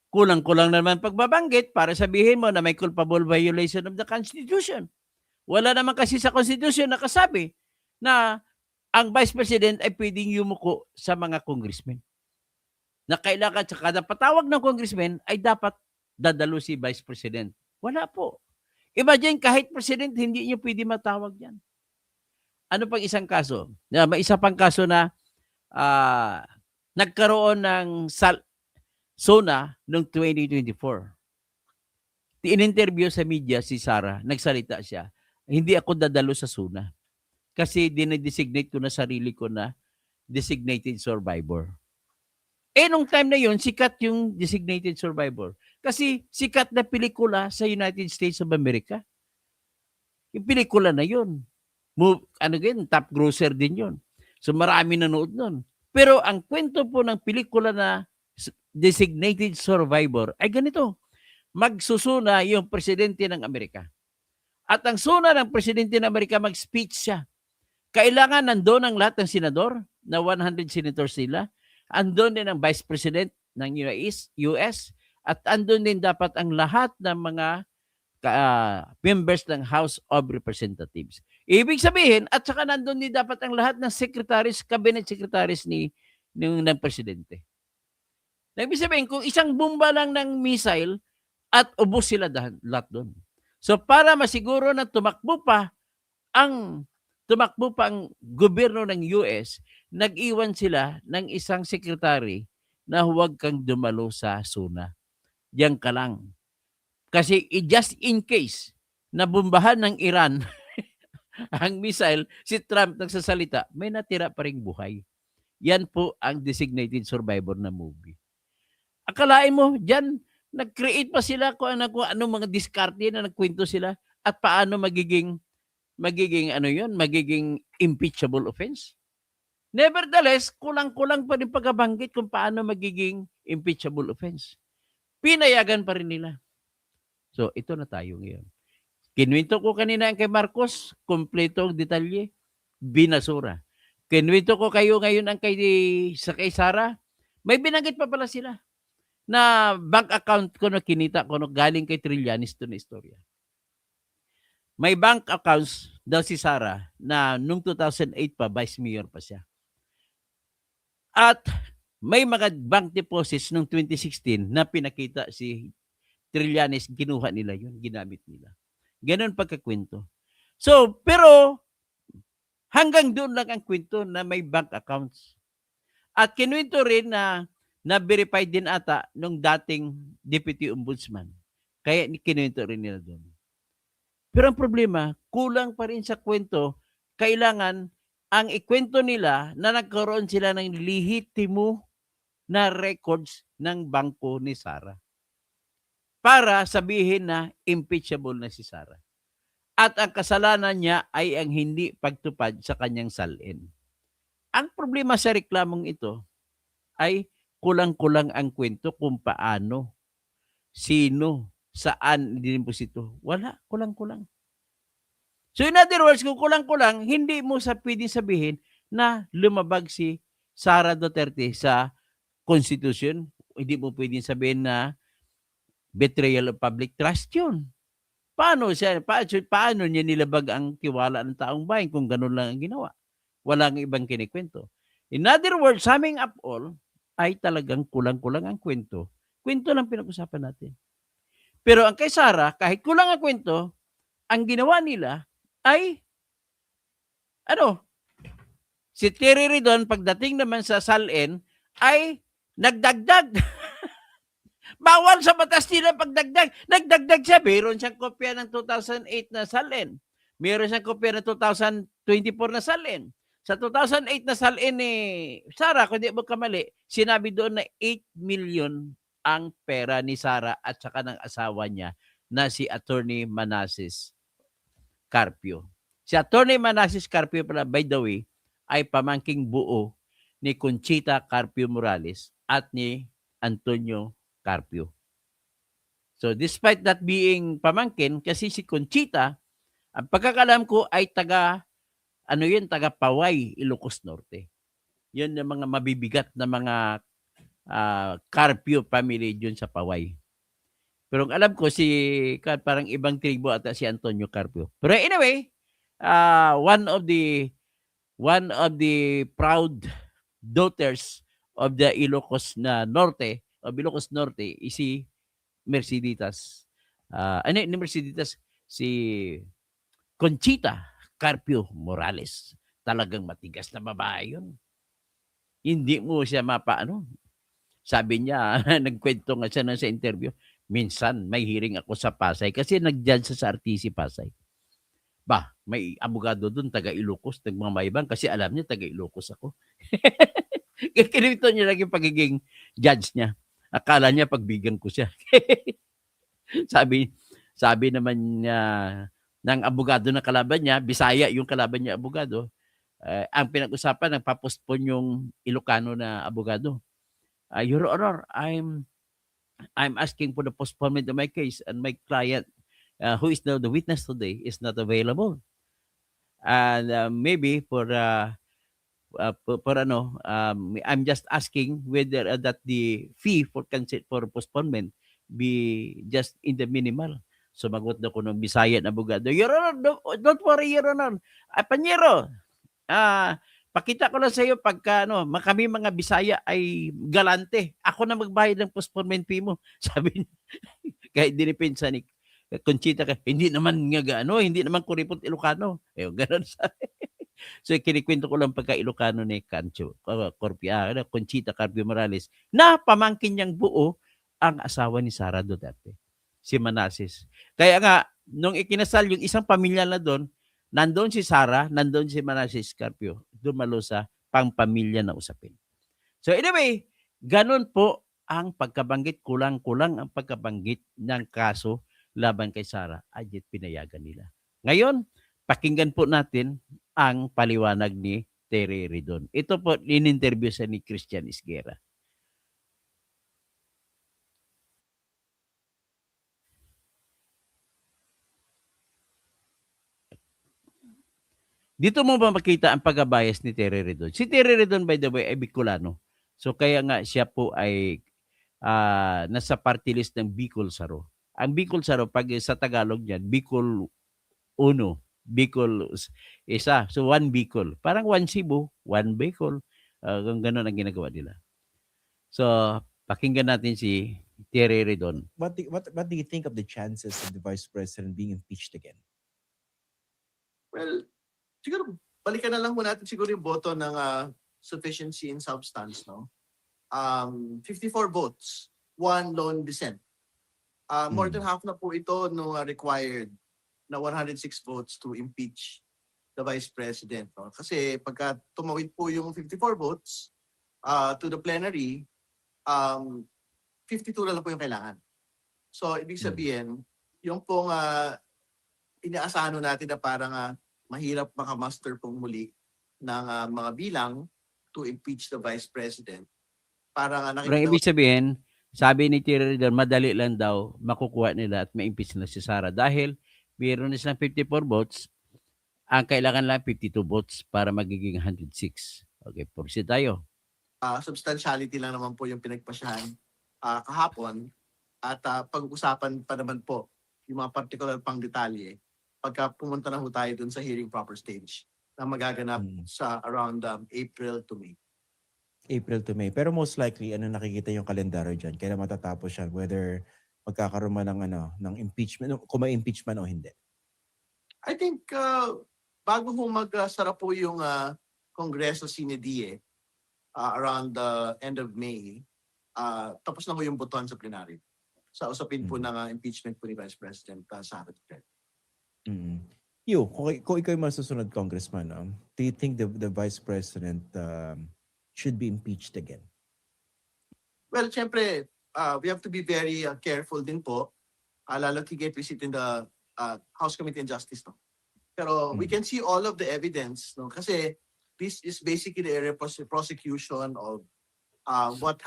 Kulang-kulang naman pagbabanggit para sabihin mo na may culpable violation of the Constitution. Wala naman kasi sa Constitution nakasabi na ang Vice President ay pwedeng yumuko sa mga congressmen. Na kailangan sa kada patawag ng congressman ay dapat dadalo si Vice President. Wala po. Imagine kahit President, hindi niyo pwede matawag yan. Ano pang isang kaso? May isa pang kaso na nagkaroon ng SONA noong 2024. In-interview sa media si Sara, nagsalita siya, hindi ako dadalo sa SONA kasi dinedesignate ko na sarili ko na designated survivor. Nung time na yon sikat yung designated survivor. Kasi sikat na pelikula sa United States of America. Yung pelikula na yun. Top grosser din yun. So marami nanood nun. Pero ang kwento po ng pelikula na designated survivor ay ganito. Magsusuna yung presidente ng Amerika. At ang suna ng presidente ng Amerika, mag-speech siya. Kailangan nandoon ang lahat ng senador, na 100 senators sila. Andun din ang Vice President ng US at andun din dapat ang lahat ng mga members ng House of Representatives. Ibig sabihin, at saka nandun din dapat ang lahat ng secretaries, cabinet secretaries ng presidente. Ibig sabihin, kung isang bomba lang ng missile at ubos sila lahat doon. So para masiguro na tumakbo pa ang gobyerno ng US, nag-iwan sila ng isang sekretary na huwag kang dumalo sa SONA. Diyan ka lang. Kasi just in case na bombahan ng Iran ang missile, si Trump nagsasalita, may natira pa ring buhay. Yan po ang designated survivor na movie. Akalain mo, diyan, nag-create pa sila kung anong mga diskarte na nagkwento sila at paano magiging impeachable offense. Nevertheless, kulang-kulang pa rin pagkabanggit kung paano magiging impeachable offense. Pinayagan pa rin nila. So, ito na tayo ngayon. Kinuwento ko kanina ang kay Marcos, kompleto ang detalye, binasura. Kinuwento ko kayo ngayon ang kay Sara, may binanggit pa pala sila na bank account ko na kinita ko no, galing kay Trillanes to na istorya. May bank accounts daw si Sara na nung 2008 pa, vice mayor pa siya. At may mga bank deposits nung 2016 na pinakita si Trillanes, kinuha nila yun, ginamit nila. Ganon pagkakwento. So, pero hanggang doon lang ang kwento na may bank accounts. At kinuwento rin na na verified din ata nung dating Deputy Ombudsman. Kaya kinuwento rin nila doon. Pero ang problema, kulang pa rin sa kwento. Kailangan ang ikwento nila na nagkaroon sila ng lehitimo na records ng bangko ni Sara para sabihin na impeachable na si Sara. At ang kasalanan niya ay ang hindi pagtupad sa kanyang salin. Ang problema sa reklamong ito ay kulang-kulang ang kwento kung paano, sino, saan diniposito. Wala, kulang-kulang. So in other words, kung kulang-kulang, hindi mo pwedeng sabihin na lumabag si Sara Duterte sa Constitution. Hindi mo pwedeng sabihin na betrayal of public trust yun. Paano niya nilabag ang tiwala ng taong bayan kung ganun lang ang ginawa? Walang ibang kinikwento. In other words, summing up all, ay talagang kulang-kulang ang kwento. Kwento lang pinag-usapan natin. Pero ang kay Sara, kahit kulang ang kwento, ang ginawa nila ay, si Terry Ridon, pagdating naman sa salin, ay nagdagdag. Bawal sa batas nila pagdagdag. Nagdagdag siya. Meron siyang kopya ng 2008 na salin. Meron siyang kopya ng 2024 na salin. Sa 2008 na salin ni Sara, kung di mo kamali, sinabi doon na 8 million ang pera ni Sara at saka ng asawa niya na si Attorney Manasseh Carpio. Si Attorney Manasseh Carpio pala, by the way, ay pamangking buo ni Conchita Carpio Morales at ni Antonio Carpio. So despite that being pamangkin, kasi si Conchita, ang pagkakalam ko ay taga Paway, Ilocos Norte. Yun yung mga mabibigat na mga Carpio family dyan sa Paway. Pero ang alam ko parang ibang tribo ata si Antonio Carpio. Pero anyway, one of the proud daughters of the Ilocos Norte is si Merceditas. Ni Merceditas, si Conchita Carpio Morales. Talagang matigas na babae yun. Hindi mo siya sabi niya, nagkwento nga siya sa interview, minsan may hearing ako sa Pasay kasi nag-judge sa RTC Pasay. May abogado doon, taga Ilocos, nagmamayabang kasi alam niya taga Ilocos ako. Kinito niya lang yung pagiging judge niya. Akala niya pagbigyan ko siya. sabi naman niya ng abogado na kalaban niya, Bisaya yung kalaban niya abogado, ang pinag-usapan, nagpa-postpone yung Ilocano na abogado. Your Honor, I'm asking for the postponement of my case and my client, who is now the witness today, is not available. And maybe I'm just asking whether that the fee for postponement be just in the minimal. Sumagot na ko ng Bisaya na abogado, Your Honor, don't worry, Your Honor. Panyero, pakita ko lang sa iyo pagka kami mga Bisaya ay galante. Ako na magbayad ng postponement fee mo. Sabi niya. Kahit dinipensa ni Conchita, hindi naman kuripot Ilocano. Ganun sabi. So kinikwento ko lang pagka Ilocano ni Conchita Carpio Morales na pamangkin niyang buo ang asawa ni Sara Duterte, si Manasseh. Kaya nga, nung ikinasal yung isang pamilya na doon, nandoon si Sara, nandoon si Manasseh Carpio, dumalo sa pangpamilya na usapin. So anyway, ganun po ang pagkabanggit, kulang-kulang ang pagkabanggit ng kaso laban kay Sara, ayit pinayagan nila. Ngayon, pakinggan po natin ang paliwanag ni Terry Ridon. Ito po, in-interview sa ni Christian Isguera. Dito mo ba makita ang pagkabayas ni Terry Ridon? Si Terry Ridon, by the way, ay Bicolano. So kaya nga siya po ay nasa party list ng Bicol Saro. Ang Bicol Saro, pag sa Tagalog niyan, Bicol Uno. Bicol isa. So one Bicol. Parang one Cebu, one Bicol. Ganun ang ginagawa nila. So pakinggan natin si Terry Ridon. What do you think of the chances of the Vice President being impeached again? Well, siguro balikan na lang po natin siguro yung boto ng sufficiency in substance, no? 54 votes, 1 lone dissent. More than half na po ito no required na 106 votes to impeach the Vice President. No? Kasi pagka tumawid po yung 54 votes to the plenary, 52 na lang po yung kailangan. So, ibig sabihin, yung pong inaasahan natin na parang mahirap makamuster pong muli ng mga bilang to impeach the Vice President. Parang Pero ibig sabihin, sabi ni Thierry Redon, madali lang daw makukuha nila at ma-impeach na si Sara dahil mayroon na silang 54 votes, ang kailangan lang 52 votes para magiging 106. Okay, proceed tayo. Substantiality lang naman po yung pinagpasyahan kahapon at pag-uusapan pa naman po yung mga particular pang detalye pagka pumunta na ho tayo dun sa hearing proper stage na magaganap sa around April to May. April to May. Pero most likely, nakikita yung kalendaryo dyan? Kailan matatapos siya? Whether magkakaroon man ng impeachment, kung may impeachment o hindi? I think bago ho magsara po yung Kongreso sine die around the end of May, tapos na ho yung botohan sa plenary. Sa usapin po ng impeachment po ni Vice President Sara Duterte. Kung ikaw yung masusunod congressman, do you think the Vice President should be impeached again? Well, syempre, we have to be very careful din po, lalo tigit we sit in the House Committee on Justice. No? Pero we can see all of the evidence, no? Kasi this is basically a prosecution of what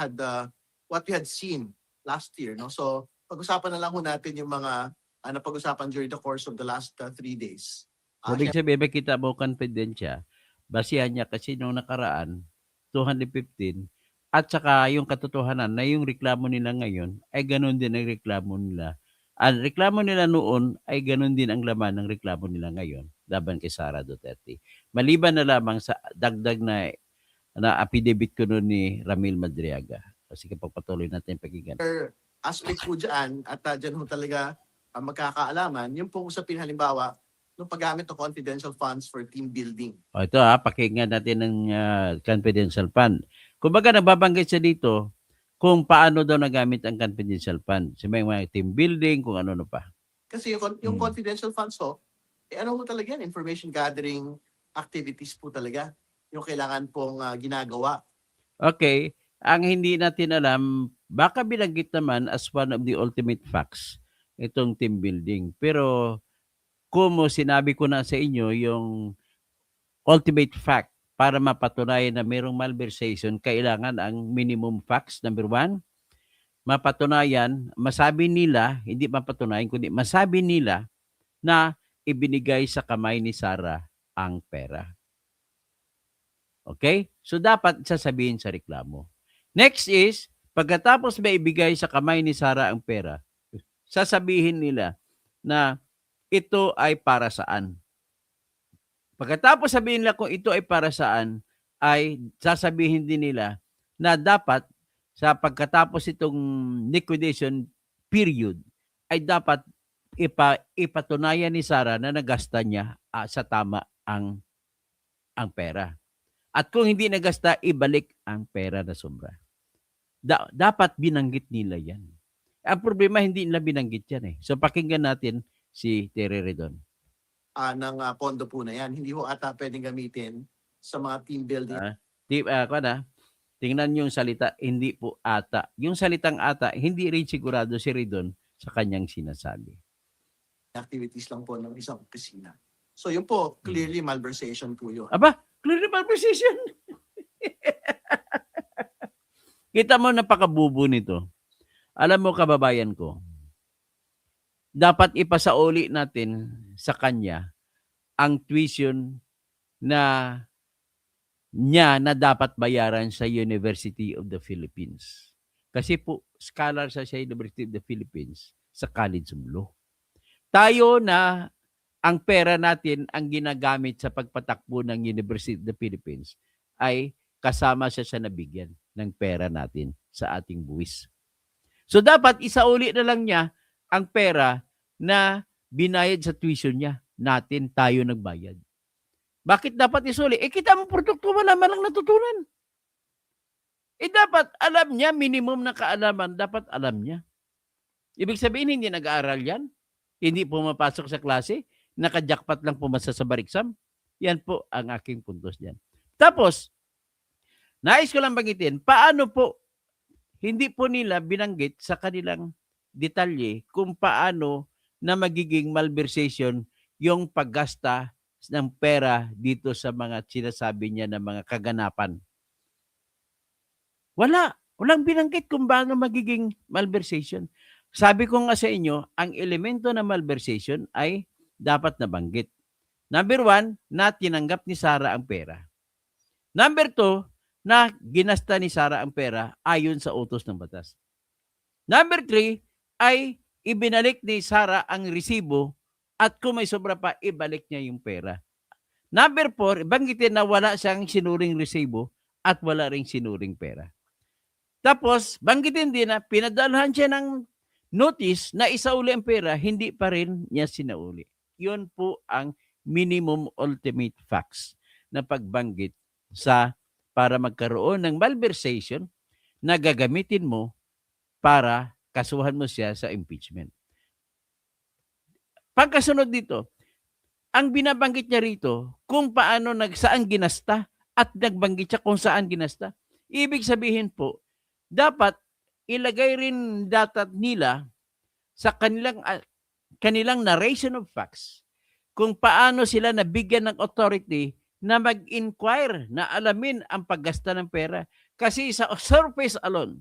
we had seen last year. No? So, pag-usapan na lang ho natin yung mga napag-usapan during the course of the last 3 days. Ibig sabihin, makita mo confidential, basihan niya kasi nung nakaraan, 215, at saka yung katotohanan na yung reklamo nila ngayon ay ganun din ang reklamo nila. Ang reklamo nila noon ay ganun din ang laman ng reklamo nila ngayon laban kay Sara Duterte. Maliban na lamang sa dagdag na affidavit ko noon ni Ramil Madriaga. Kasi kapag patuloy natin pakinggan. Aspect po dyan, at dyan ho talaga magkakaalaman, yung pong usapin halimbawa, ng paggamit ng confidential funds for team building. Ito pakinggan natin ng confidential fund. Kumbaga nababanggit siya dito kung paano daw nagamit ang confidential fund. Sa mga team building, kung ano pa. Kasi yung confidential funds ano po talaga yan? Information gathering activities po talaga. Yung kailangan pong ginagawa. Okay. Ang hindi natin alam, baka binanggit naman as one of the ultimate facts itong team building. Pero kung sinabi ko na sa inyo yung ultimate fact para mapatunayan na mayroong malversation, kailangan ang minimum facts. Number 1, mapatunayan, masabi nila, hindi mapatunayan, kundi masabi nila na ibinigay sa kamay ni Sara ang pera. Okay? So dapat sasabihin sa reklamo. Next is, pagkatapos may ibigay sa kamay ni Sara ang pera, sasabihin nila na ito ay para saan. Pagkatapos sabihin nila kung ito ay para saan, ay sasabihin din nila na dapat sa pagkatapos itong liquidation period, ay dapat ipatunayan ni Sara na nagasta niya sa tama ang pera. At kung hindi nagasta, ibalik ang pera na sobra. Dapat binanggit nila yan. Ang problema, hindi nila binanggit yan. So pakinggan natin si Thierry Redon. Ng pondo po na yan. Hindi ho ata pwedeng gamitin sa mga team building. Tingnan yung salita, hindi po ata. Yung salitang ata, hindi rin sigurado si Redon sa kanyang sinasabi. Activities lang po ng isang opisina. So yun po, clearly malversation po yun. Aba, clearly malversation. Kita mo, napakabubo nito. Alam mo, kababayan ko, dapat ipasauli natin sa kanya ang tuition na niya na dapat bayaran sa University of the Philippines. Kasi po, scholar sa University of the Philippines sa College of Law. Tayo na ang pera natin ang ginagamit sa pagpatakbo ng University of the Philippines ay kasama siya sa nabigyan ng pera natin sa ating buwis. So dapat isauli na lang niya ang pera na binayad sa tuition niya. Natin, tayo nagbayad. Bakit dapat isuli? Kita mo produkto, wala man lang natutunan. dapat alam niya, minimum na kaalaman, dapat alam niya. Ibig sabihin, hindi nag-aaral yan? Hindi pumapasok sa klase? Naka-jackpot lang pumasa sa bar exam? Yan po ang aking puntos dyan. Tapos, nais ko lang banggitin, paano po hindi po nila binanggit sa kanilang detalye kung paano na magiging malversation yung paggasta ng pera dito sa mga sinasabi niya na mga kaganapan. Walang binanggit kung paano magiging malversation. Sabi ko nga sa inyo, ang elemento ng malversation ay dapat nabanggit. Number 1, na tinanggap ni Sarah ang pera. Number 2, na ginasta ni Sarah ang pera ayon sa utos ng batas. Number 3, ay ibinalik ni Sarah ang resibo at kung may sobra pa, ibalik niya yung pera. Number 4, banggitin na wala siyang sinuring resibo at wala ring sinuring pera. Tapos, banggitin din na pinadalhan siya ng notice na isauli ang pera, hindi pa rin niya sinauli. Yun po ang minimum ultimate facts na pagbanggit para magkaroon ng malversation na gagamitin mo para kasuhan mo siya sa impeachment. Pagkasunod dito, ang binabanggit niya rito kung paano saan ginasta at nagbanggit siya kung saan ginasta. Ibig sabihin po, dapat ilagay rin data nila sa kanilang narration of facts kung paano sila nabigyan ng authority na mag-inquire, na alamin ang paggasta ng pera. Kasi sa surface alone,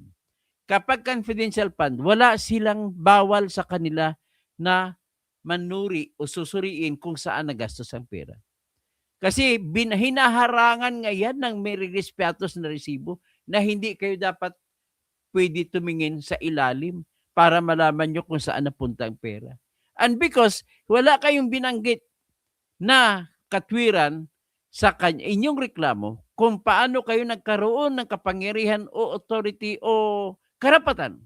kapag confidential fund, wala silang bawal sa kanila na manuri o susuriin kung saan nagastos ang pera. Kasi hinaharangan nga yan ng may respetos na resibo na hindi kayo dapat pwede tumingin sa ilalim para malaman nyo kung saan napunta ang pera. And because wala kayong binanggit na katwiran sa inyong reklamo kung paano kayo nagkaroon ng kapangyarihan o authority o karapatan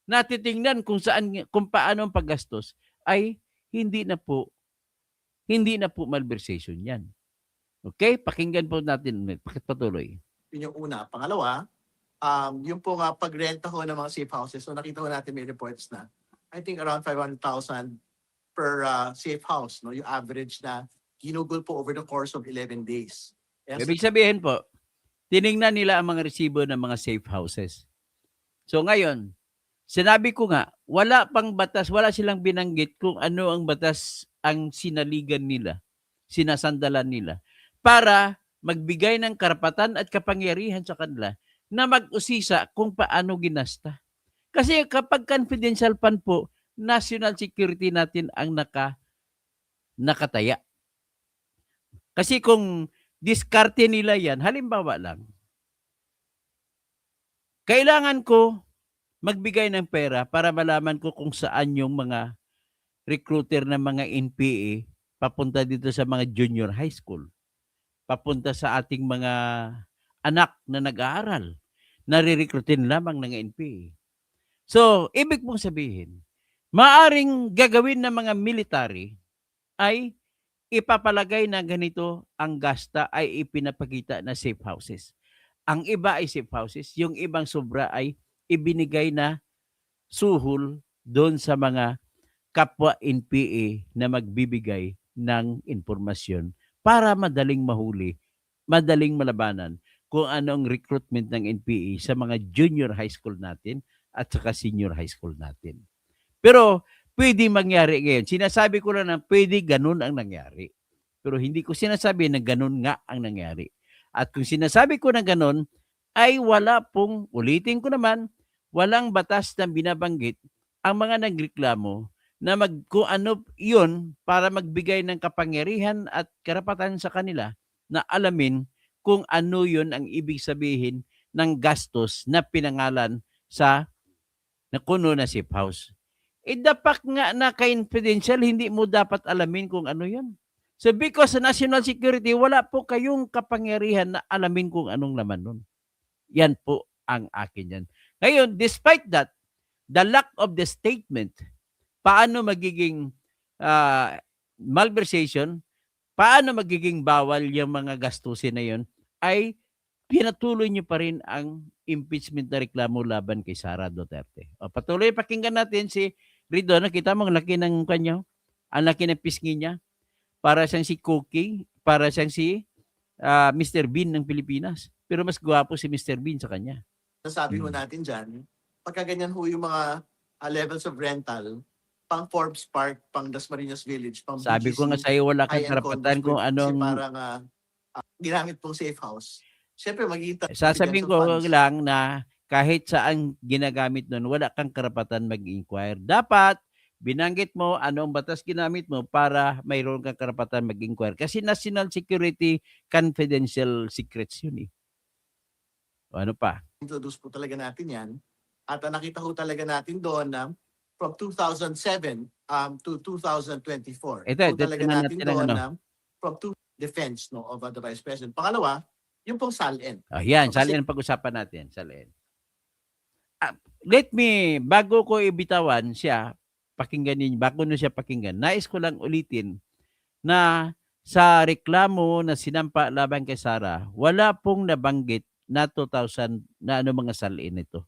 na titingnan kung paano ang paggastos, ay hindi na po malversation yan. Okay? Pakinggan po natin. Patuloy. Yun yung una. Pangalawa, yung po nga pagrenta ho ng mga safe houses. So nakita ho natin may reports na I think around 500,000 per safe house, no? Yung average na ginugol po over the course of 11 days. Yes. Ibig sabihin po, tiningnan nila ang mga resibo ng mga safe houses. So ngayon, sinabi ko nga, wala pang batas, wala silang binanggit kung ano ang batas ang sinaligan nila, sinasandalan nila, para magbigay ng karapatan at kapangyarihan sa kanila na mag-usisa kung paano ginasta. Kasi kapag confidential fund po, national security natin ang nakataya. Kasi kung diskarte nila yan, halimbawa lang, kailangan ko magbigay ng pera para malaman ko kung saan yung mga recruiter ng mga NPA papunta dito sa mga junior high school, papunta sa ating mga anak na nag-aaral, nare-recruitin lamang ng NPA. So, ibig mong sabihin, maaring gagawin ng mga military ay ipapalagay na ganito ang gasta ay ipinapakita na safe houses. Ang iba ay safe houses, yung ibang sobra ay ibinigay na suhol doon sa mga kapwa NPA na magbibigay ng impormasyon para madaling mahuli, madaling malabanan kung ano ang recruitment ng NPA sa mga junior high school natin at saka senior high school natin. Pero pwede mangyari ngayon. Sinasabi ko lang na pwede ganun ang nangyari. Pero hindi ko sinasabi na ganun nga ang nangyari. At kung sinasabi ko na ganun, ay wala pong, ulitin ko naman, walang batas na binabanggit ang mga nagreklamo na kung ano yun para magbigay ng kapangyarihan at karapatan sa kanila na alamin kung ano yun ang ibig sabihin ng gastos na pinangalan sa nakuno na safe house. Dapat nga na confidential, hindi mo dapat alamin kung ano yun. So because sa national security, wala po kayong kapangyarihan na alamin kung anong laman nun. Yan po ang akin yan. Ngayon, despite that, the lack of the statement, paano magiging malversation, paano magiging bawal yung mga gastusin na yun, ay pinatuloy nyo pa rin ang impeachment na reklamo laban kay Sara Duterte. O, patuloy pakinggan natin si Rido. Nakita mo ang laki ng kanya, ang laki ng pisngi niya. Para siyang si Cookie, para siyang si Mr. Bean ng Pilipinas. Pero mas gwapo si Mr. Bean sa kanya. Nasabi ho natin dyan, pagka ganyan ho yung mga levels of rental, pang Forbes Park, pang Dasmariñas Village, pang Sabi ko nga BGC, sa iyo, wala kang high-end karapatan condos, kung kasi anong... parang ginamit pong safe house. Siyempre, magiging Sasabihin confidential ko funds. lang na kahit saan ginagamit nun, wala kang karapatan mag-inquire. Dapat, binanggit mo anong batas ginamit mo para mayroon kang karapatan mag-inquire. Kasi national security confidential secrets yun eh. O ano pa? Introduce po talaga natin yan. At nakita ho talaga natin doon na from 2007 to 2024. Ito, Po talaga tingnan natin natin ang doon ano. na from defense of the Vice President. Pangalawa, yung pong SALN. Yan, Kasi- salin pag-usapan natin. Salin. Let me, bago ko ibitawan siya, pakinggan ninyo, bago nyo siya pakinggan, nais ko lang ulitin na sa reklamo na sinampa laban kay Sara, wala pong nabanggit na 2,000 na ano mga salin ito.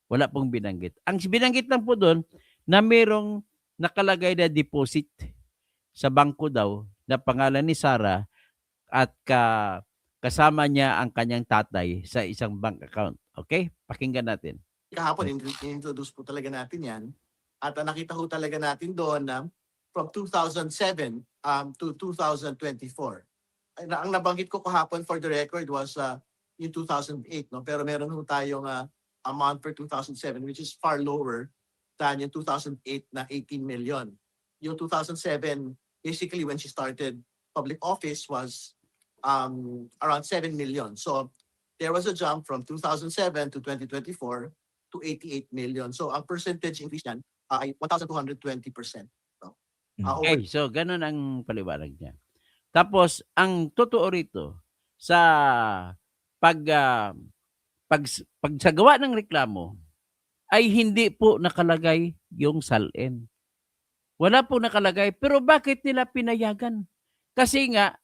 Wala pong binanggit. Ang binanggit lang po doon na merong nakalagay na deposit sa bangko daw na pangalan ni Sara at kasama niya ang kanyang tatay sa isang bank account. Okay? Pakinggan natin. Kahapon, introduce po talaga natin yan. At nakita ho talaga natin doon na from 2007 to 2024. Ang nabanggit ko kahapon for the record was yung 2008. No? Pero meron ho tayong amount for 2007 which is far lower than yung 2008 na 18 million. Yung 2007, basically when she started public office was around 7 million. So there was a jump from 2007 to 2024 to 88 million. So ang percentage increase niyan ay 1,220%. Okay, so ganun ang paliwanag niya. Tapos, ang totoo rito, sa pagsagawa ng reklamo, ay hindi po nakalagay yung SALN. Wala po nakalagay, pero bakit nila pinayagan? Kasi nga,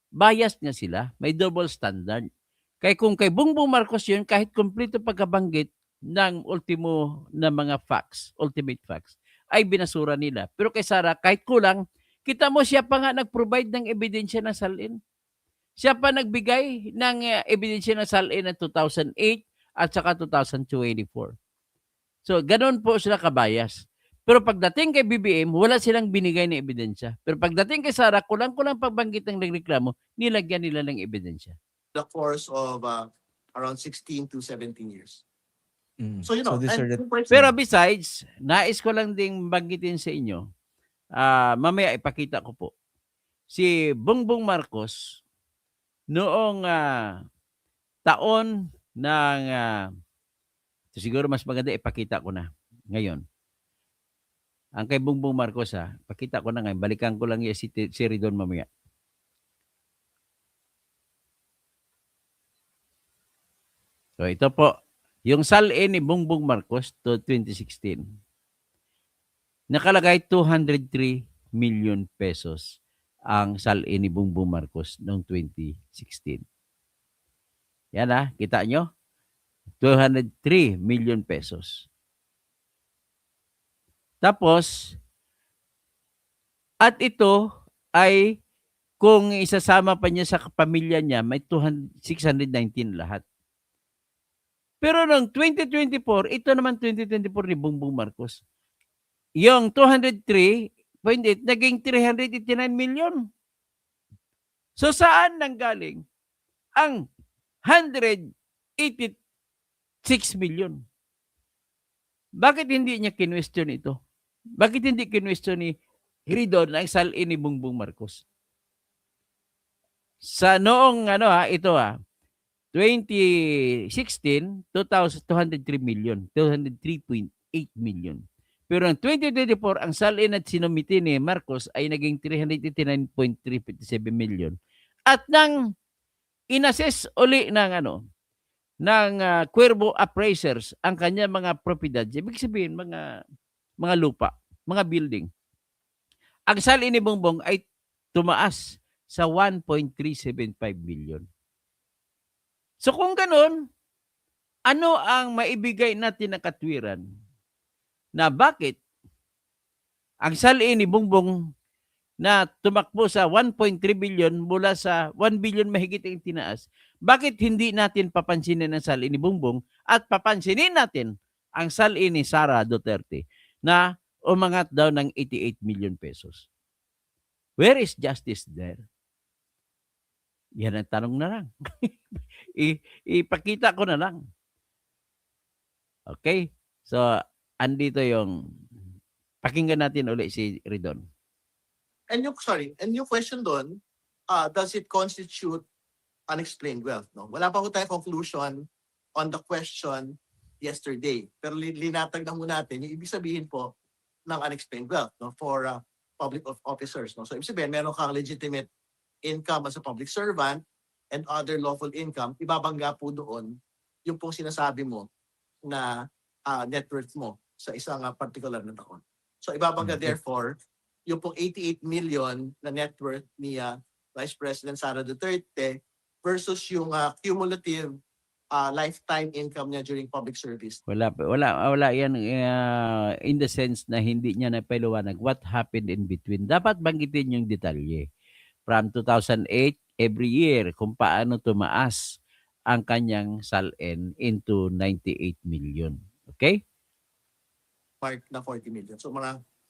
bias nga sila, may double standard. Kaya kung kay Bongbong Marcos yun, kahit kompleto pagkabanggit ng ultimo na mga facts, ultimate facts, ay binasura nila. Pero kay Sara, kahit kulang, kita mo siya pa nga nag-provide ng ebidensya ng SALN. Siya pa nagbigay ng ebidensya ng SALN ng 2008 at saka 2024. So, ganun po sila kabayas. Pero pagdating kay BBM, wala silang binigay na ebidensya. Pero pagdating kay Sara, kulang-kulang pagbanggit ng reklamo, nilagyan nila ng ebidensya. The course of around 16 to 17 years. So, So these are the Pero besides, nais ko lang ding banggitin sa inyo, mamaya ipakita ko po, si Bongbong Marcos, noong taon ng, siguro mas maganda ipakita ko na ngayon. Ang kay Bongbong Marcos, pakita ko na ngayon, balikan ko lang yung si Ridon mamaya. So ito po, yung SALN ni Bongbong Marcos to 2016, nakalagay 203 million pesos ang SALN ni Bongbong Marcos noong 2016. Yan kita nyo? 203 million pesos. Tapos, at ito ay kung isasama pa niya sa pamilya niya, may 619 lahat. Pero noong 2024, ito naman 2024 ni Bongbong Marcos. Yung 203.8 naging 389 million. So saan nanggaling ang 186 million? Bakit hindi niya kinwestiyon ito? Bakit hindi kinwestiyon ni Ridon ang SALN ni Bongbong Marcos? Sa noong 2016, 203 million, 203.8 million. Pero ang 2024, ang SALN at sinumiti ni Marcos ay naging 389.357 million. At nang inassess uli ng Cuervo appraisers ang kanya mga propiedad, ibig sabihin mga lupa, mga building. Ang SALN ni Bongbong ay tumaas sa 1.375 billion. So kung ganun, ano ang maibigay natin na katwiran na bakit ang salin ni Bongbong na tumakbo sa 1.3 billion mula sa 1 billion mahigit ang tinaas, bakit hindi natin papansinin ang salin ni Bongbong at papansinin natin ang salin ni Sara Duterte na umangat daw ng 88 million pesos? Where is justice there? Yan ang tanong na lang. Ipakita ko na lang. Okay? So, andito yung pakinggan natin ulit si Ridon. And yung question doon, does it constitute unexplained wealth? No? Wala pa po tayong conclusion on the question yesterday. Pero linatag na mo natin yung ibig sabihin po ng unexplained wealth, no, for public officers. No? So ibig sabihin, meron kang legitimate income as a public servant and other lawful income, ibabangga po doon yung pong sinasabi mo na net worth mo sa isang particular na taon. So ibabangga therefore yung pong 88 million na net worth ni Vice President Sara Duterte versus yung cumulative lifetime income niya during public service. Wala yan in the sense na hindi niya napaliwanag what happened in between. Dapat banggitin yung detalye. From 2008, every year, kung paano tumaas ang kanyang salin into 98 million. Okay? Mark na 40 million. So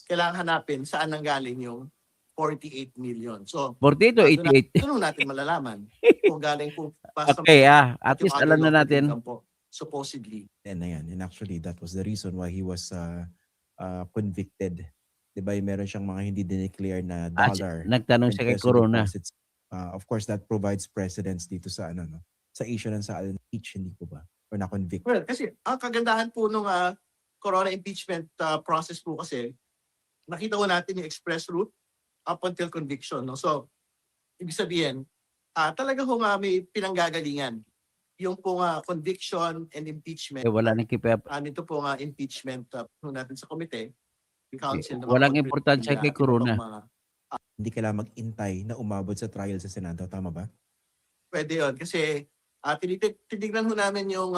kailangan hanapin saan nanggaling yung 48 million. So 48 o 88? doon natin malalaman kung galing po Okay, at least alam na natin. Po, supposedly. And actually that was the reason why he was convicted. 'Di ba? Meron siyang mga hindi dineclare na dollar. Nagtanong siya kay Corona. Of course that provides precedence dito sa sa issue ng sa impeach, hindi po ba? Or na-convict. Well, kasi ang kagandahan po nung Corona impeachment process po kasi nakita ko natin yung express route up until conviction. No? So, ibig sabihin, talaga kung may pinanggagalingan yung pong conviction and impeachment. Wala nang kipap. Nito pong impeachment natin sa komite. Council, Walang importansya kay Corona. Hindi kailangan mag-intay na umabot sa trial sa Senado. Tama ba? Pwede yun. Kasi titignan ho namin yung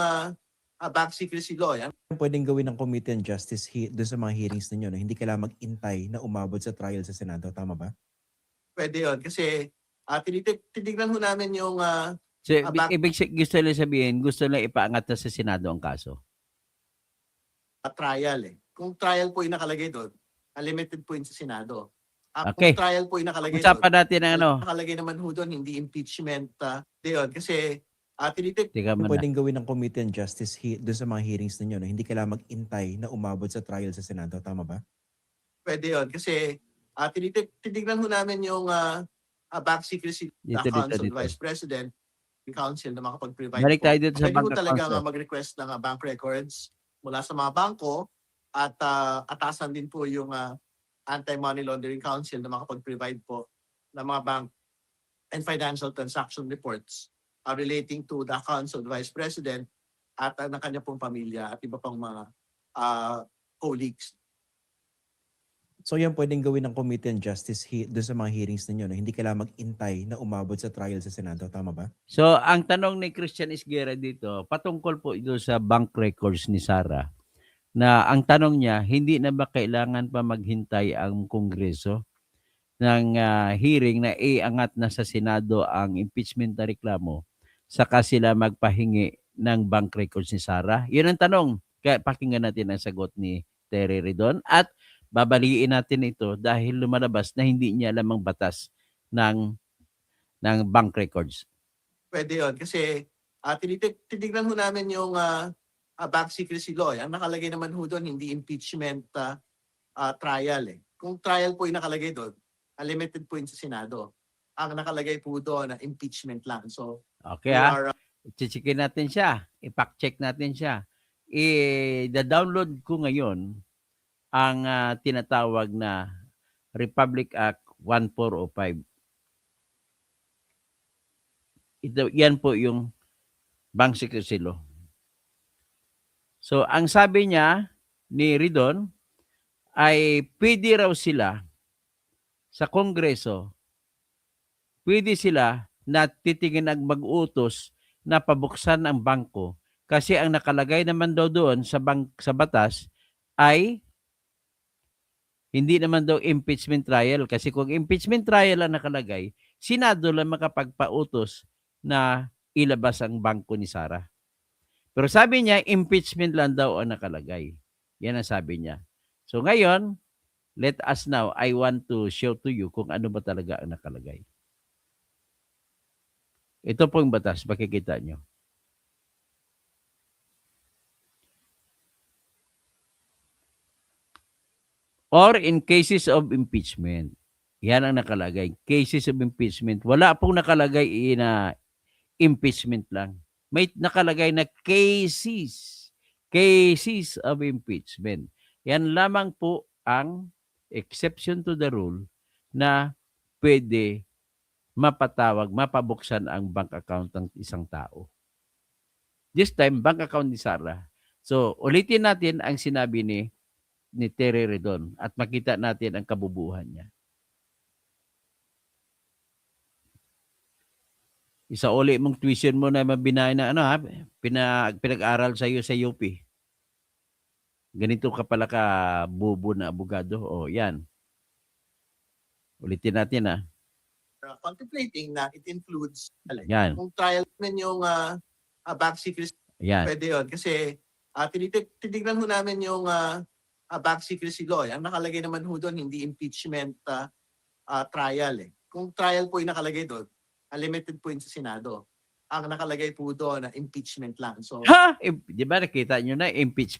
bank secrecy law. Yan. Pwedeng gawin ng Committee on Justice doon sa mga hearings ninyo na hindi kailangan mag-intay na umabot sa trial sa Senado. Tama ba? Pwede yun. Kasi titignan ho namin yung So, gusto lang sabihin, gusto lang ipaangat na sa Senado ang kaso. Trial eh. Kung trial po yung nakalagay doon, unlimited po yun sa Senado. Okay. Kung trial po yung nakalagay Usapan natin ang nakalagay naman ho doon, hindi impeachment. Yun. Kasi pwedeng gawin ng Committee on Justice doon sa mga hearings ninyo na hindi kailangan mag-intay na umabot sa trial sa Senado. Tama ba? Pwede yun. Kasi titignan ho namin yung bank secrecy council vice president, yung council na makapag-provide balik tayo dito sa pwede bank ho talaga account. mag-request ng bank records mula sa mga bangko at atasan din po yung anti-money laundering council na makapag-provide po ng mga bank and financial transaction reports relating to the accounts of the Vice President at ng kanya pong pamilya at iba pang mga colleagues. So yan pwedeng gawin ng Committee on Justice doon sa mga hearings ninyo na hindi kailangan mag-intay na umabot sa trial sa Senado. Tama ba? So, ang tanong ni Christian Isguera dito, patungkol po ito sa bank records ni Sara, na ang tanong niya, hindi na ba kailangan pa maghintay ang Kongreso ng hearing na iangat na sa Senado ang impeachment na reklamo, saka sila magpahingi ng bank records ni Sara? Yun ang tanong. Kaya pakinggan natin ang sagot ni Terry Ridon at babaliin natin ito dahil lumalabas na hindi niya alam ang batas ng bank records. Pwede yun. Kasi titignan ho namin yung bank secrecy law. Ang nakalagay naman ho doon, hindi impeachment trial. Kung trial po yung nakalagay doon, unlimited po yun sa Senado. Ang nakalagay po doon na impeachment lang. So, okay chichikin natin siya. I-fact-check natin siya. I-download ko ngayon ang tinatawag na Republic Act 1405. Yan po yung bank secrecy law. So, ang sabi niya ni Ridon ay pwede raw sila sa Kongreso, pwede sila na titingin at mag-utos na pabuksan ang bangko Kasi ang nakalagay naman daw doon sa batas ay hindi naman daw impeachment trial. Kasi kung impeachment trial ang nakalagay, Senado lang makapagpautos na ilabas ang bangko ni Sara. Pero sabi niya, impeachment lang daw ang nakalagay. Yan ang sabi niya. So ngayon, let us now, I want to show to you kung ano ba talaga ang nakalagay. Ito po yung batas, makikita nyo. Or in cases of impeachment. Yan ang nakalagay. Cases of impeachment. Wala pong nakalagay na impeachment lang. May nakalagay na cases. Cases of impeachment. Yan lamang po ang exception to the rule na pwede mapatawag, mapabuksan ang bank account ng isang tao. This time, bank account ni Sara. So, ulitin natin ang sinabi ni Terry Redon at makita natin ang kabubuhan niya. Isa uli mong tuition mo na mabinay na pinag-aral sa iyo sa UP. Ganito ka pala ka bubo na abogado. O, yan. Ulitin natin Contemplating na it includes Yan. kung trial namin yung bank secrecy, Yan. pwede yun. Kasi titignan ho namin yung bank secrecy law. Ang nakalagay naman ho doon, hindi impeachment trial. Kung trial po yung nakalagay doon, limited po yun sa Senado. Ang nakalagay po doon na impeachment lang. So, Ha? Di ba nakita nyo na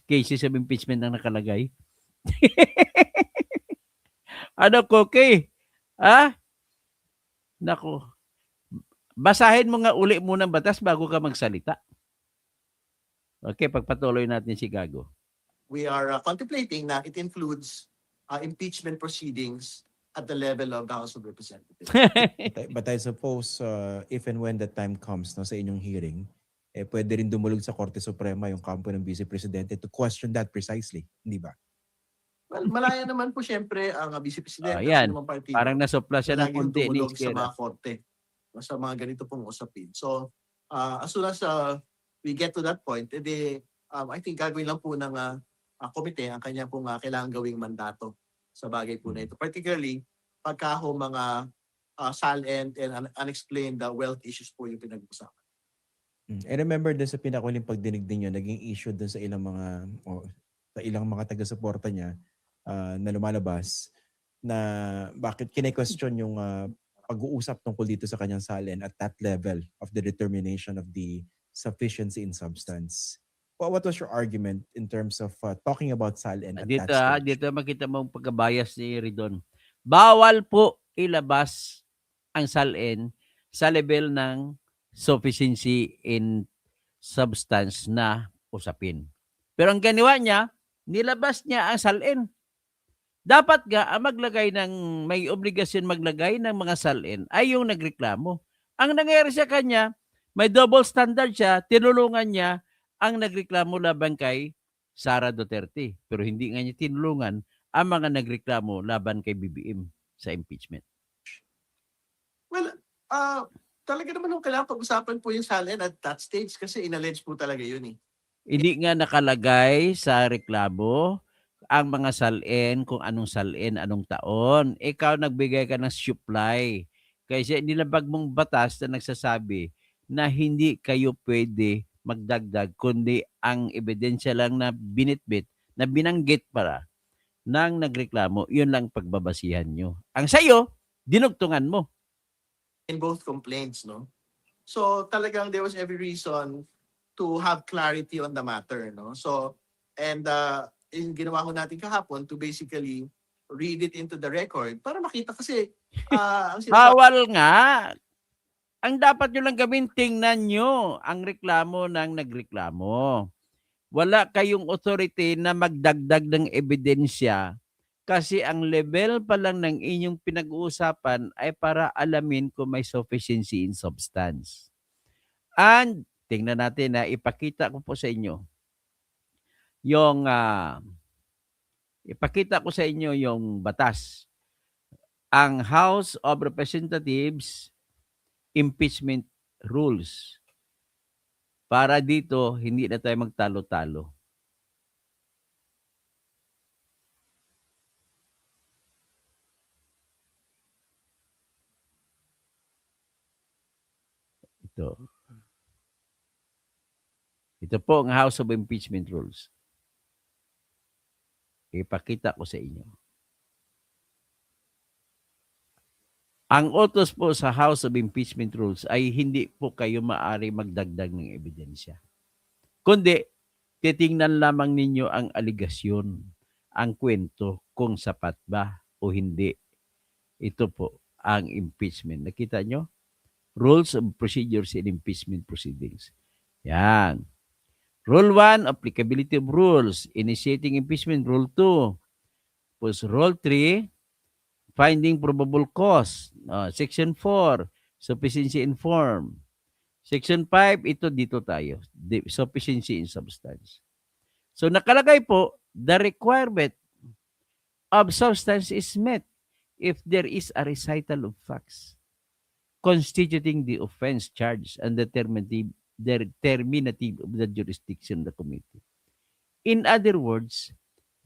cases of impeachment ang nakalagay? Ano, Koki? Ha? Nako. Basahin mo nga uli muna ang batas bago ka magsalita. Okay, pagpatuloy natin si Gago. we are contemplating na it includes impeachment proceedings at the level of the House of Representatives. But I suppose if and when that time comes no, sa inyong hearing, pwede rin dumulog sa Korte Suprema yung kampo ng Vice Presidente to question that precisely, hindi ba? Well, malaya naman po siyempre ang Vice Presidente yan. sa mga partido. Parang nasopla siya ng lagi konti ni dumulog sa Iskera. mga korte o sa mga ganito pong usapin. So, as soon as we get to that point, I think gagawin lang po ng komite ang kanya pong kailangan gawing mandato sa bagay po na ito. Particularly, pagka ho mga silent and unexplained wealth issues po yung pinag-usapan. I remember din sa pinakuling pagdinig din yun, naging issue dun sa ilang mga taga-suporta niya na lumalabas na bakit kine-question yung pag-uusap tungkol dito sa kanyang salin at that level of the determination of the sufficiency in substance. What was your argument in terms of talking about salin at that stage? Dito makita mo ang pagkabayas ni Ridon. Bawal po ilabas ang salin sa level ng sufficiency in substance na usapin. Pero ang ginawa niya, nilabas niya ang salin. Dapat ang maglagay may obligasyon maglagay ng mga salin ay yung nagreklamo. Ang nangyari sa kanya, may double standard siya, tinulungan niya ang nagreklamo laban kay Sara Duterte. Pero hindi nga niya tinulungan ang mga nagreklamo laban kay BBM sa impeachment. Well, talaga naman nung kailangan pag-usapan po yung salin at that stage kasi inallege po talaga yun eh. Hindi nga nakalagay sa reklamo ang mga salin, kung anong salin, anong taon. Ikaw nagbigay ka ng supply. Kasi nilabag mong batas na nagsasabi na hindi kayo pwede magdagdag, kundi ang ebidensya lang na binitbit, na binanggit para ng nagreklamo, yun lang pagbabasihan nyo. Ang sayo, dinugtungan mo. In both complaints, no? So talagang there was every reason to have clarity on the matter, no? So, and yung ginawa ko natin kahapon to basically read it into the record para makita kasi ang bawal nga. Ang dapat nyo lang gawin, tingnan nyo ang reklamo ng nagreklamo. Wala kayong authority na magdagdag ng ebidensya kasi ang level pa lang ng inyong pinag-uusapan ay para alamin kung may sufficiency in substance. And tingnan natin na ipakita ko po sa inyo yung batas. Ang House of Representatives impeachment rules. para dito hindi na tayo magtalo-talo. Ito. Ito po ang House of Impeachment Rules. Ipakita ko sa inyo. Ang utos po sa House of Impeachment Rules ay hindi po kayo maaari magdagdag ng ebidensya. Kundi, titingnan lamang ninyo ang aligasyon, ang kwento, kung sapat ba o hindi. Ito po ang impeachment. Nakita nyo? Rules of Procedures in Impeachment Proceedings. Yan. Rule 1, applicability of rules. Initiating impeachment. Rule 2. Tapos Rule 3, finding probable cause. Section 4, sufficiency in form. Section 5, ito dito tayo. Sufficiency in substance. So nakalagay po, the requirement of substance is met if there is a recital of facts constituting the offense charge and determinative of the jurisdiction of the committee. In other words,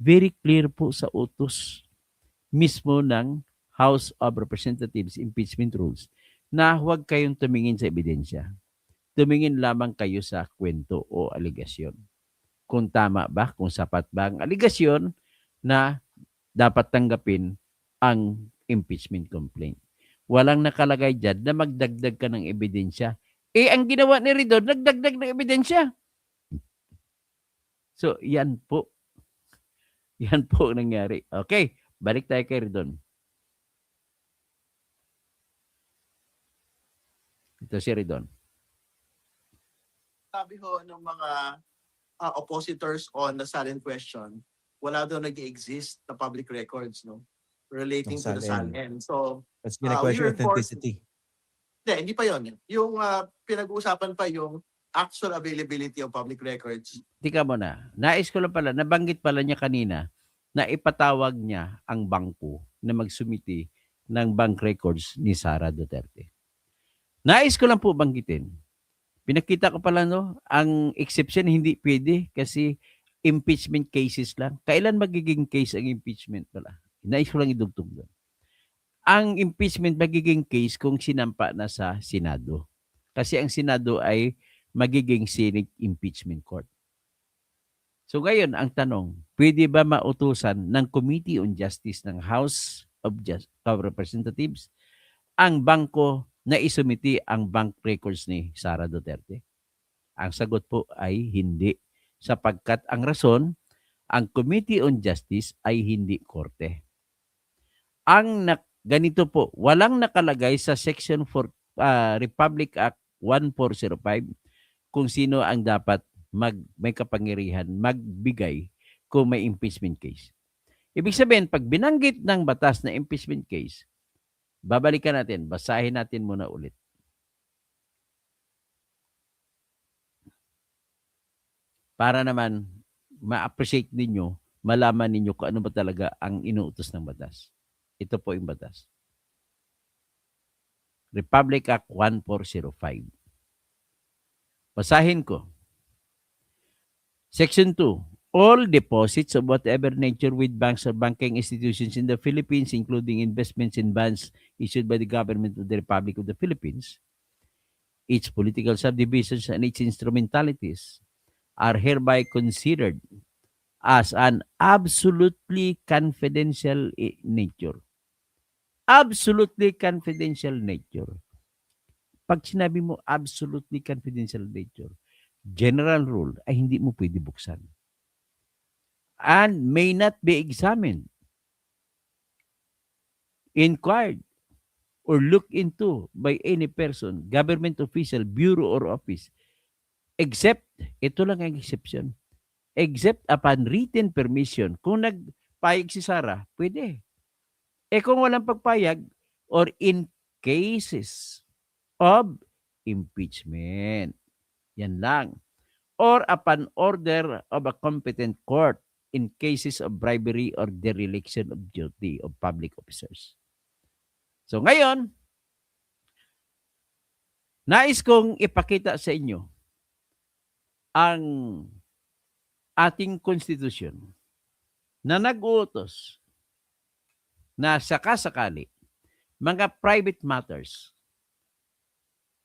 very clear po sa utos mismo ng House of Representatives impeachment rules na huwag kayong tumingin sa ebidensya. Tumingin lamang kayo sa kwento o aligasyon. Kung tama ba, kung sapat ba ang aligasyon na dapat tanggapin ang impeachment complaint. Walang nakalagay dyan na magdagdag ka ng ebidensya. Ang ginawa ni Ridon, nagdagdag ng ebidensya. So, yan po. Yan po ang nangyari. Okay, balik tayo kay Ridon. Ito si Ridon. Sabi ho ng mga oppositors on the silent question, wala daw nag-exist na public records, no? Relating Ng to the SALN. SALN. So, That's question we were authenticity. hindi pa yon. Yung pinag-uusapan pa yung actual availability of public records. Tika mo na. Nais ko lang pala, nabanggit pala niya kanina na ipatawag niya ang bangko na magsumiti ng bank records ni Sara Duterte. Nais ko lang po banggitin. Pinakita ko pala ang exception hindi pwede kasi impeachment cases lang. Kailan magiging case ang impeachment pala? Nais ko lang idugtog doon. Ang impeachment magiging case kung sinampa na sa Senado. Kasi ang Senado ay magiging Senate Impeachment Court. So ngayon, ang tanong, pwede ba mautusan ng Committee on Justice ng House of Representatives ang bangko na isumiti ang bank records ni Sara Duterte? Ang sagot po ay hindi. Sapagkat ang rason, ang Committee on Justice ay hindi korte. Ganito po, walang nakalagay sa Section 4 Republic Act 1405 kung sino ang dapat may kapangyarihan magbigay kung may impeachment case. Ibig sabihin, pag binanggit ng batas na impeachment case, babalikan natin, basahin natin muna ulit. Para naman ma-appreciate ninyo, malaman ninyo kung ano ba talaga ang inuutos ng batas. Ito po yung batas. Republic Act 1405. Basahin ko. Section 2. All deposits of whatever nature with banks or banking institutions in the Philippines, including investments in bonds issued by the government of the Republic of the Philippines, its political subdivisions and its instrumentalities are hereby considered as an absolutely confidential nature. Absolutely confidential nature. Pag sinabi mo absolutely confidential nature, general rule ay hindi mo pwede buksan. And may not be examined, inquired, or looked into by any person, government official, bureau, or office, except, ito lang ang exception, except upon written permission. Kung nagpayag si Sara, pwede. Kung walang pagpayag, or in cases of impeachment. Yan lang. Or upon order of a competent court in cases of bribery or dereliction of duty of public officers. So ngayon, nais kong ipakita sa inyo ang ating konstitusyon na nag-uutos na sakasakali mga private matters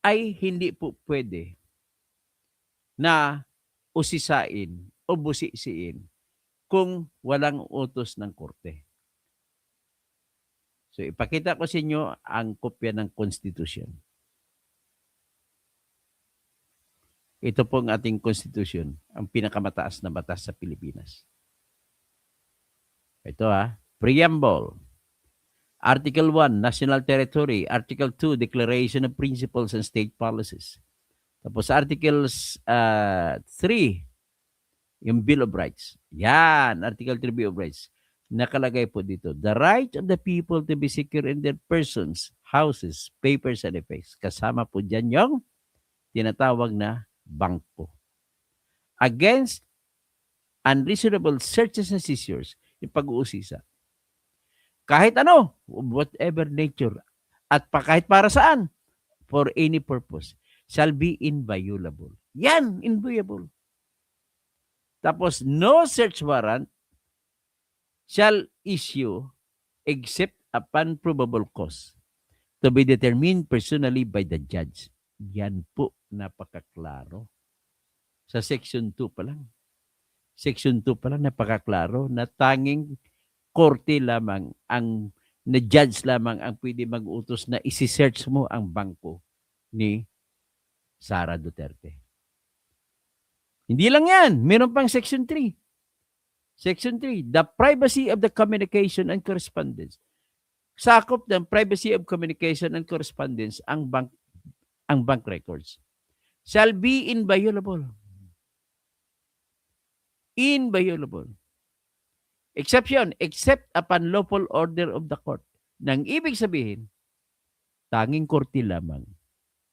ay hindi po pwede na usisain o busisiin kung walang utos ng korte. So ipakita ko sa inyo ang kopya ng konstitusyon. Ito po ang ating konstitusyon, ang pinakamataas na batas sa Pilipinas. Ito Preamble. Article 1, National Territory. Article 2, Declaration of Principles and State Policies. Tapos Articles 3, yung Bill of Rights. Yan, Article 3, Bill of Rights. Nakalagay po dito, the right of the people to be secure in their persons, houses, papers, and effects. Kasama po dyan yung tinatawag na bangko. Against unreasonable searches and seizures, yung pag-uusisa. Kahit ano, whatever nature, at kahit para saan, for any purpose, shall be inviolable. Yan, inviolable. Tapos, no search warrant shall issue except upon probable cause to be determined personally by the judge. Yan po, napakaklaro. Sa Section 2 pa lang. Section 2 pa lang, napakaklaro na tanging korte lamang na judge lamang ang pwede mag-utos na isi-search mo ang bangko ni Sara Duterte. Hindi lang yan. Meron pang Section 3. Section 3, the privacy of the communication and correspondence. Sakop ng privacy of communication and correspondence ang bank records. Shall be inviolable. Inviolable. Exception, except upon lawful order of the court. Nang ibig sabihin, tanging korte lamang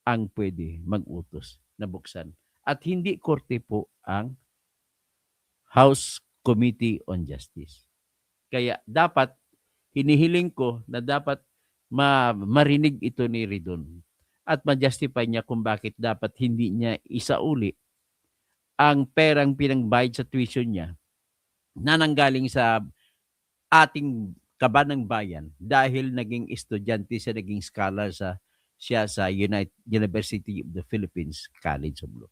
ang pwede mag-utos na buksan. At hindi korte po ang House Committee on Justice. Kaya dapat, hinihiling ko na dapat marinig ito ni Ridon at ma-justify niya kung bakit dapat hindi niya isauli ang perang pinangbayad sa tuition niya na nanggaling sa ating kabanang bayan dahil naging estudyante siya, naging scholar siya sa University of the Philippines College of Law.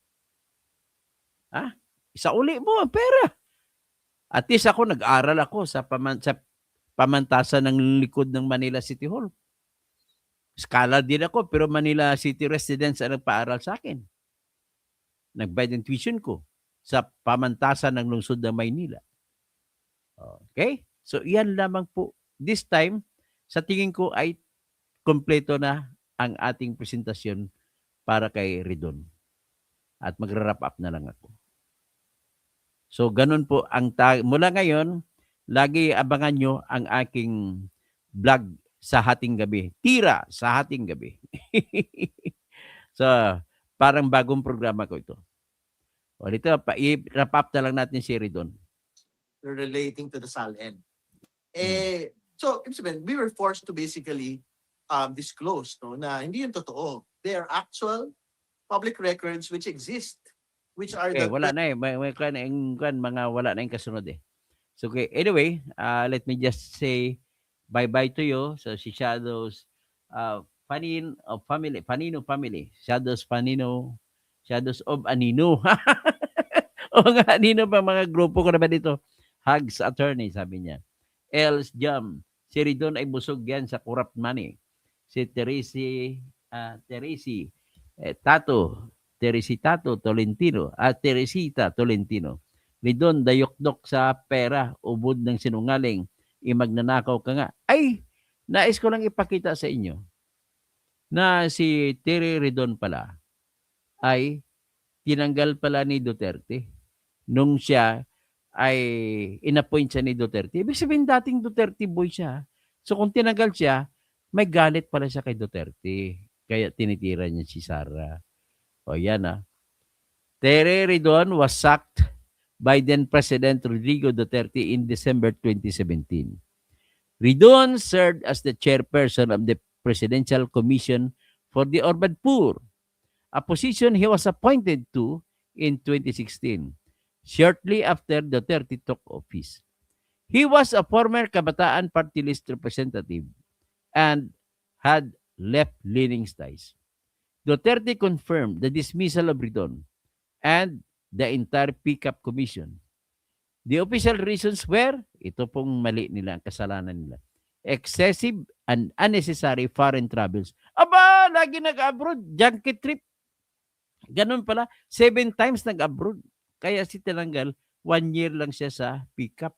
Isauli mo ang pera. At least ako, nag-aral ako sa pamantasan ng likod ng Manila City Hall. Scholar din ako, pero Manila City residents ang nagpaaral sa akin. Nagbayad ng tuition ko sa pamantasan ng lungsod ng Maynila. Okay? So, yan lamang po. This time, sa tingin ko ay kompleto na ang ating presentasyon para kay Ridon. At magra-wrap up na lang ako. So, ganun po. Mula ngayon, lagi abangan nyo ang aking vlog sa hating gabi. Tira sa hating gabi. So, parang bagong programa ko ito. O, dito, i-wrap up na lang natin si Ridon. Relating to the SALN. So, ibig sabihin, we were forced to basically disclose na hindi yung totoo. They are actual public records which exist, which are Wala na may mga wala na yung kasunod eh. So, okay, anyway, let me just say bye-bye to you. So, si Shadows Panino family. Shadows Panino, Shadows of Anino. O nga, Anino pa mga grupo ko naman dito. Hugs Attorney, sabi niya. Els Jam, si Ridon ay busog yan sa corrupt money. Si Teresi Tato Tolentino at Teresita Tolentino. Ridon, dayok-dok sa pera, ubod ng sinungaling, imagnanakaw ka nga. Ay, nais ko lang ipakita sa inyo na si Terry Ridon pala ay tinanggal pala ni Duterte nung siya ay inappoint siya ni Duterte. Ibig sabihin dating Duterte boy siya. So kung tinanggal siya, may galit pala siya kay Duterte. Kaya tinitira niya si Sara. O yan Terry Ridon was sacked by then President Rodrigo Duterte in December 2017. Ridon served as the chairperson of the Presidential Commission for the Urban Poor, a position he was appointed to in 2016, shortly after Duterte took office. He was a former Kabataan Party List representative and had left-leaning ties. Duterte confirmed the dismissal of Ridon and the entire PCAP commission. The official reasons were, ito pong mali nila, ang kasalanan nila, excessive and unnecessary foreign travels. Aba, lagi nag-abroad, junket trip. Ganun pala, 7 times nag-abroad. Kaya si tinanggal, 1 year lang siya sa PCAP.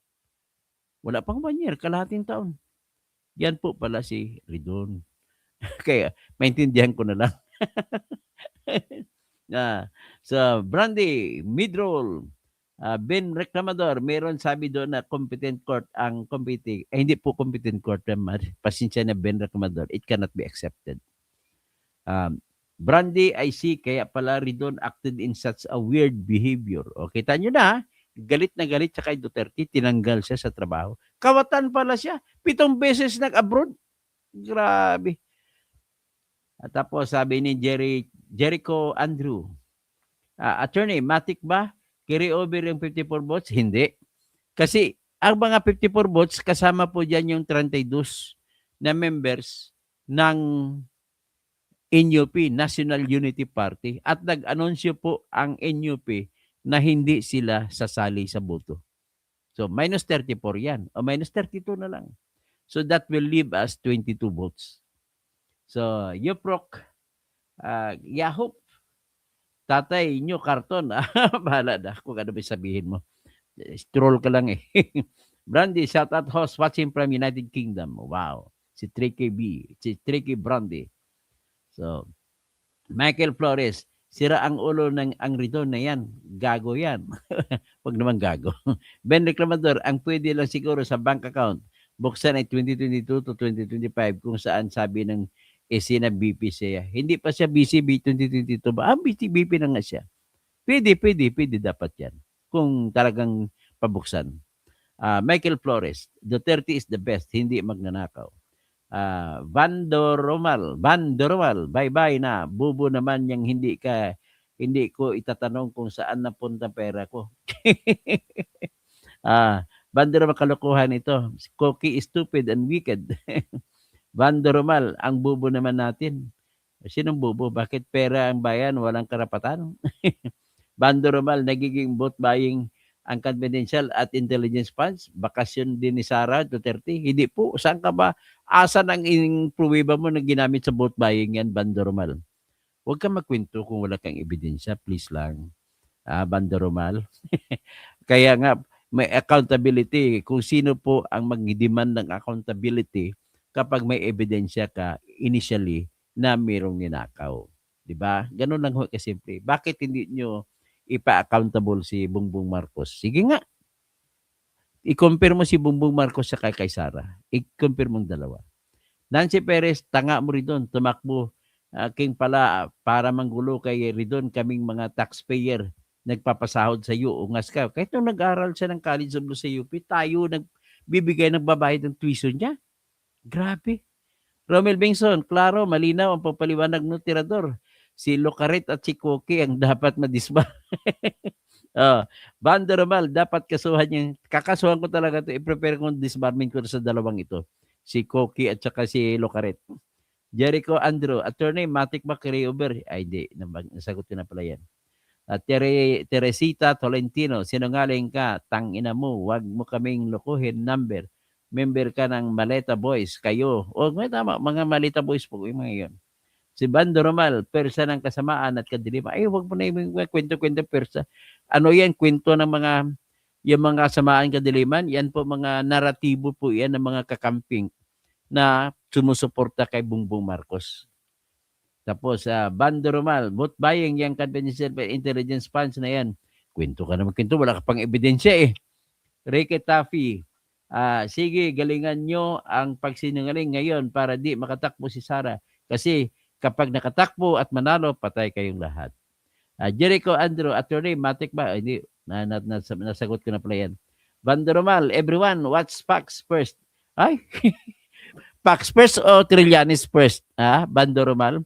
Wala pang 1 year, kalahating taon. Yan po pala si Ridon. Kaya, maintindihan ko na lang. So, Brandy, midroll, Ben Reclamador, meron sabi doon na competent court ang competing. Hindi po competent court. Pasensya na Ben Reclamador. It cannot be accepted. Brandy, I see, kaya pala Ridon acted in such a weird behavior. O, kita nyo na, galit na galit siya kay Duterte, tinanggal siya sa trabaho. Kawatan pala siya. 7 beses nag-abroad. Grabe. At tapos sabi ni Jericho Andrew, attorney, matik ba? Carry over yung 54 votes? Hindi. Kasi ang mga 54 votes, kasama po dyan yung 32 na members ng NUP, National Unity Party. At nag-anunsyo po ang NUP na hindi sila sasali sa boto. So, minus 34 yan. O minus 32 na lang. So, that will leave us 22 votes. So, Yuprok, Yahoo, tatay nyo, karton. Bahala na kung ano ba sabihin mo. Stroll ka lang eh. Brandy, shout out host watching from United Kingdom. Wow. Si Tricky B. Si Tricky Brandy. So, Michael Flores, sira ang ulo ng ang Ridon na yan. Gago yan. Huwag naman gago. Ben Reclamador, ang pwede lang siguro sa bank account, buksan ay 2022 to 2025 kung saan sabi ng Esina BP siya. Hindi pa siya BCB 2022 ba? BP na nga siya. Pwede dapat yan. Kung talagang pabuksan. Michael Flores, Duterte is the best, hindi magnanakaw. Van Doromal, bye-bye na. Bubo naman yung hindi ko itatanong kung saan napunta pera ko. Van Doromal, kalokohan ito. Koki is stupid and wicked. Van Doromal, ang bubo naman natin. Sinong bubo? Bakit pera ang bayan? Walang karapatan? Van Doromal, nagiging vote buying ang confidential at intelligence funds, bakasyon din ni Sara Duterte. Hindi po. Saan ka ba? Asan ang pruweba mo na ginamit sa vote buying yan, Bandoromal? Huwag ka magkwento kung wala kang ebidensya. Please lang. Bandoromal. Kaya nga, may accountability. Kung sino po ang mag-demand ng accountability kapag may ebidensya ka initially na mayroong ninakaw. Diba? Ganun lang ho kasimple. Bakit hindi nyo ipa-accountable si Bongbong Marcos? Sige nga. I-compare mo si Bongbong Marcos sa kay Sara. I-compare mong dalawa. Nancy Perez, tanga mo Ridon. Tumakbo. King pala, para manggulo kay Ridon, kaming mga taxpayer, nagpapasahod sa iyo. Ungas ka. Kahit nung nag-aral siya ng College of Law sa UP, tayo nagbibigay, nagbabayad ng tuition niya. Grabe. Romel Bengson, klaro, malinaw ang papaliwanag ng tirador. Si Locaret at si Koki ang dapat madisbar. Banda Ramal, dapat kasuhan niya. Kakasuhan ko talaga ito. I-prepare ko disbarment ko sa dalawang ito. Si Koki at saka si Locaret. Jericho Andrew, attorney, matik ba carryover? Ay, di. Nasagot ko na pala yan. Teresita Tolentino, sinungaling ka, tangina mo, wag mo kaming lokohin number. Member ka ng Maleta Boys, kayo. O, may tama, mga Maleta Boys po, yung mga yun. Si Bando Romal, persa ng kasamaan at kadiliman. Ay, wag mo na yung kwento-kwento persa. Ano yan? Kwento ng yung mga kasamaan kadiliman. Yan po mga naratibo po yan ng mga kakamping na sumusuporta kay Bongbong Marcos. Tapos, Bando Romal, vote buying yung confidential intelligence funds na yan. Kwento ka naman, kwento. Wala ka pang ebidensya eh. Ricky Taffy, sige, galingan nyo ang pagsinungaling ngayon para di makatakbo si Sara. Kasi, kapag nakatakbo at manalo, patay kayong lahat. Jericho Andrew, attorney, matik ba? Hindi, nasagot ko na pala yan. Bandoromal, everyone, watch Pax first. Ay, Pax first o Trillanes first? Bandoromal?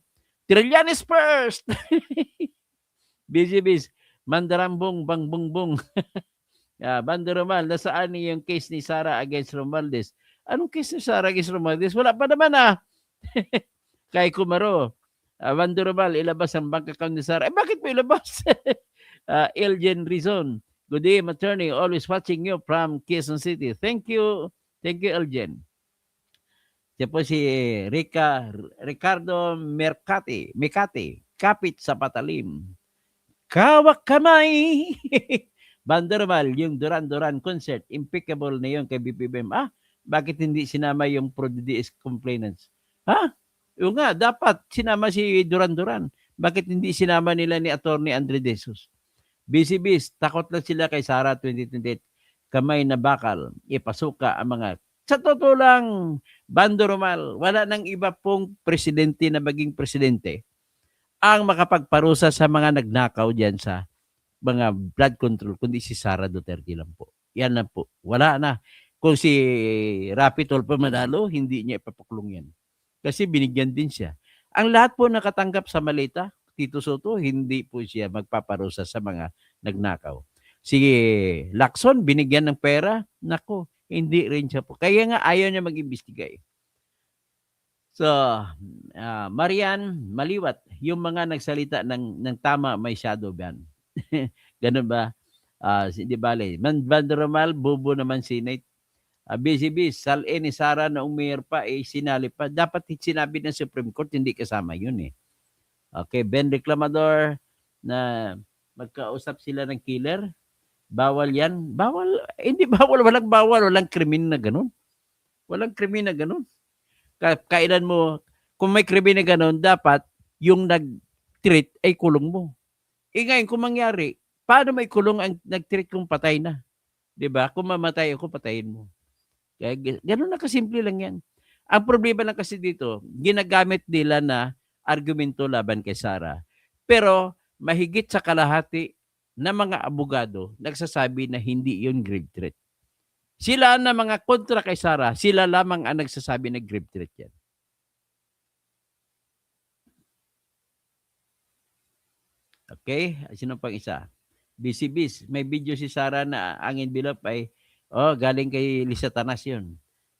Trillanes first! BGBs, Mandarambong, bangbongbong. Bando Romal, nasaan yung case ni Sara against Romualdez? Anong case ni Sara against Romualdez? Wala pa naman Kay Kumaro. Bando Romal, ilabas ang bank account ni Sara. Bakit mo ilabas? Elgen Rizon. Good day, attorney. Always watching you from Quezon City. Thank you. Thank you, Elgen. Siya po si Ricardo Mecate. Kapit sa patalim. Kawak kamay. Bandermal, yung Duran-Duran concert, impeccable na yun kay BPBM. Bakit hindi sinama yung pro-DDS complainants? Yung nga, dapat sinama si Duran-Duran. Bakit hindi sinama nila ni Attorney Andre De Jesus? BCBs, takot lang sila kay Sara 2028. Kamay na bakal, ipasuka ang mga... Sa totoo lang, Bandermal, wala nang iba pong presidente na maging presidente ang makapagparusa sa mga nagnakaw dyan sa mga blood control, kundi si Sara Duterte lang po. Yan lang po. Wala na. Kung si Rapi Tulfo manalo, hindi niya ipapakulong yan. Kasi binigyan din siya. Ang lahat po nakatanggap sa malita, Tito Soto, hindi po siya magpaparusa sa mga nagnakaw. Si Lacson, binigyan ng pera, nako, hindi rin siya po. Kaya nga ayaw niya mag-imbestiga eh. So, Marian Maliwat, yung mga nagsalita ng tama may shadow ban. Ganun ba? Di bale. Banderomal, bobo naman si Nate. BCB, salin ni Sara na mayor pa, sinali pa. Dapat sinabi ng Supreme Court, hindi kasama yun eh. Okay, Ben Reclamador, na magkausap sila ng killer. Bawal yan. Bawal. Hindi bawal. Walang bawal. Walang krimen na ganun. Walang krimen na ganun. Kailan mo, kung may krimen na ganun, dapat yung nag-treat ay kulong mo. Ngayon, kung mangyari, paano may kulong ang nag-treat kung patay na? Diba? Kung mamatay ako, patayin mo. Kaya, ganun na kasimple lang yan. Ang problema lang kasi dito, ginagamit nila na argumento laban kay Sara. Pero, mahigit sa kalahati na mga abogado, nagsasabi na hindi yun grave threat. Sila na mga kontra kay Sara, sila lamang ang nagsasabi na grave threat yan. Okay? Sino pang isa? BCBs. May video si Sara na ang envelope ay galing kay Lisa Tanas yun.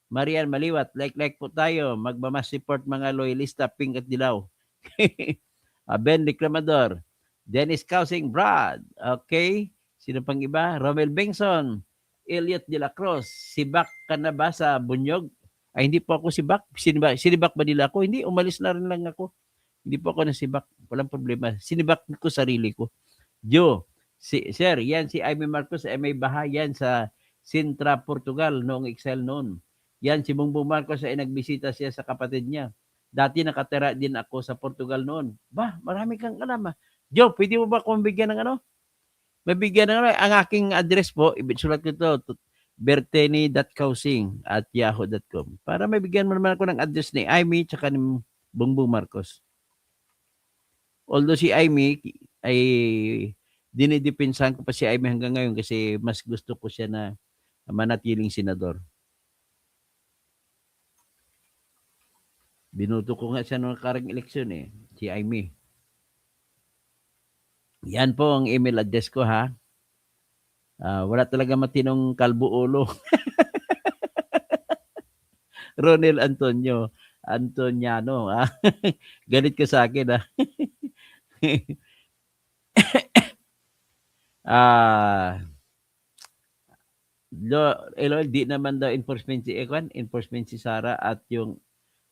Marian Maliwat, like po tayo. Magmamas report mga loyalista, pink at dilaw. Ben Reclamador. Dennis Causing Brad. Okay? Sino pang iba? Romel Bengson. Elliot de la Cruz. Sibak ka na ba sa Bunyog? Ay, hindi po ako sibak. Sinibak ba nila ako? Hindi, umalis na rin lang ako. Hindi po ako nasibak. Walang problema. Sinibak ko sarili ko. Joe, sir, yan si Amy Marcos ay may bahayan sa Sintra, Portugal noong exile noon. Yan si Bongbong Marcos ay nagbisita siya sa kapatid niya. Dati nakatira din ako sa Portugal noon. Marami kang alam. Joe, pwede mo ba akong bigyan ng ano? Mabigyan ng ano? Ang aking address po, sulat ko ito, berteni.causing@yahoo.com para mabigyan mo naman ako ng address ni Amy tsaka ni Bongbong Marcos. Although si Amy ay dinidipinsahan ko pa si Amy hanggang ngayon kasi mas gusto ko siya na manatiling senador. Binuto ko nga siya noong karang eleksyon si Amy. Yan po ang email address ko ha. Wala talaga matinong kalbo-ulo. Ronel Antoniano. Galit ka sa akin ha. Di naman daw enforcement si Sara at yung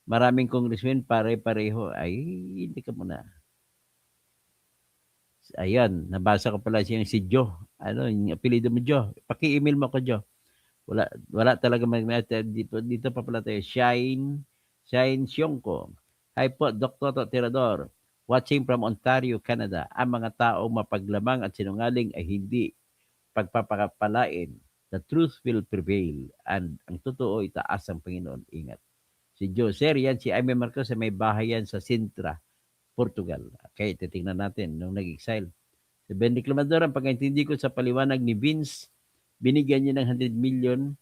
maraming congressmen pare-pareho. Ay, hindi ka muna. Ayan, nabasa ko pala siyang si Joe. Ano, yung apelido mo Joe. Paki-email mo ko Joe. Wala talaga dito pa pala tayo. Shine Sionko. Hi po, Dr. Tirador. Watching from Ontario, Canada. Ang mga taong mapaglamang at sinungaling ay hindi pagpapakapalain. The truth will prevail. And ang totoo, itaas ang Panginoon. Ingat. Si Joe, sir, yan si Amy Marcos may bahay yan sa Sintra, Portugal. Okay, titingnan natin nung nag-exile. Si Ben Reclamador, ang pagkaintindi ko sa paliwanag ni Vince, binigyan niya ng 100 million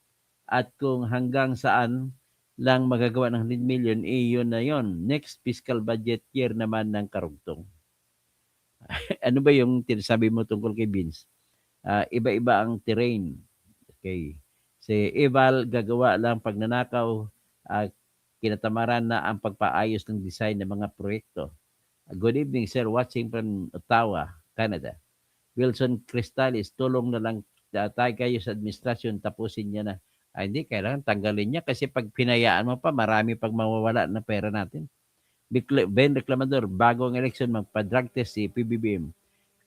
at kung hanggang saan lang magagawa ng 100 million, yun na yun. Next fiscal budget year naman ng karugtong. ano ba yung sinasabi mo tungkol kay Vince? Iba-iba ang terrain. Okay. Si Eval gagawa lang pagnanakaw, kinatamaran na ang pagpaayos ng design ng mga proyekto. Good evening, sir. Watching from Ottawa, Canada. Wilson Cristales, tulong na lang tayo kayo sa administrasyon, tapusin niya na. Hindi, kailangan tanggalin niya kasi pag pinayaan mo pa, marami pag mawawala na pera natin. Ben Reclamador, bago ang election, magpa-drug test si PBBM.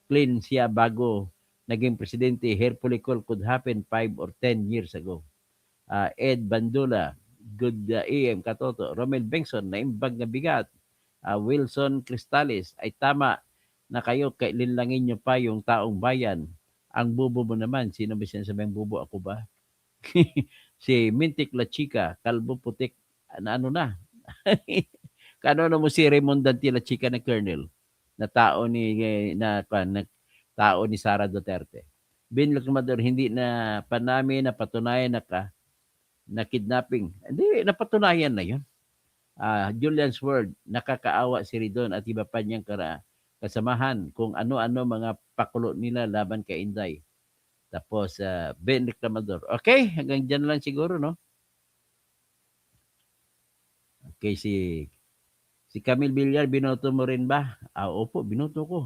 Clean siya bago naging presidente. Hair follicle could happen 5 or 10 years ago. Ed Bandula, good AM, Katoto. Romel Bengson, naimbag na bigat. Wilson Cristales, ay tama na kayo, kailinlangin nyo pa yung taong bayan. Ang bubo mo naman, sino ba sinasabing bubo? Ako ba? Si Mintik La Chica, kalbo putik, ano na? Kano na mo si Raymond Dante La Chica na Colonel, na tao ni tao ni Sara Duterte. Bin Lacmador, hindi na panami na patunayan na kidnapping. Hindi, napatunayan na yun. Julian's Word, nakakaawa si Ridon at iba pa niyang kasamahan kung ano-ano mga pakulo nila laban kay Inday. Tapos, Ben Reclamador. Okay, hanggang dyan lang siguro, no? Okay, si Camille Villar, binoto mo rin ba? Opo, binoto ko.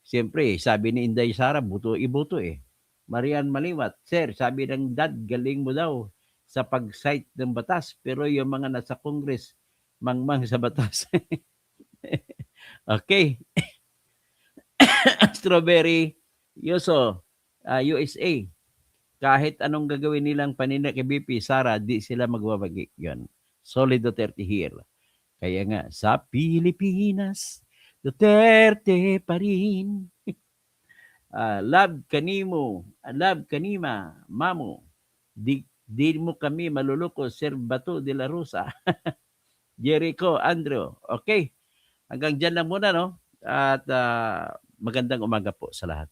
Siyempre, sabi ni Inday Sara, iboto eh. Marian Maliwat, sir, sabi ng dad, galing mo daw sa pag-cite ng batas. Pero yung mga nasa Congress, mangmang sa batas. Okay. Strawberry, Yoso, USA. Kahit anong gagawin nilang panina kay BP, Sara, di sila magwawagi. Yun. Solid Duterte here. Kaya nga, sa Pilipinas, Duterte pa rin. Love kanimo, love kanima, mamo. Di mo kami maluluko, Sir Bato de la Rosa. Jericho, Andrew. Okay. Hanggang dyan lang muna, no? At magandang umaga po sa lahat.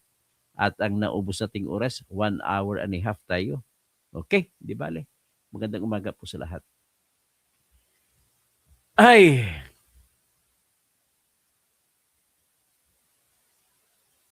At ang naubos nating oras, 1 hour and a half tayo. Okay, di bale. Magandang umaga po sa lahat. Ay,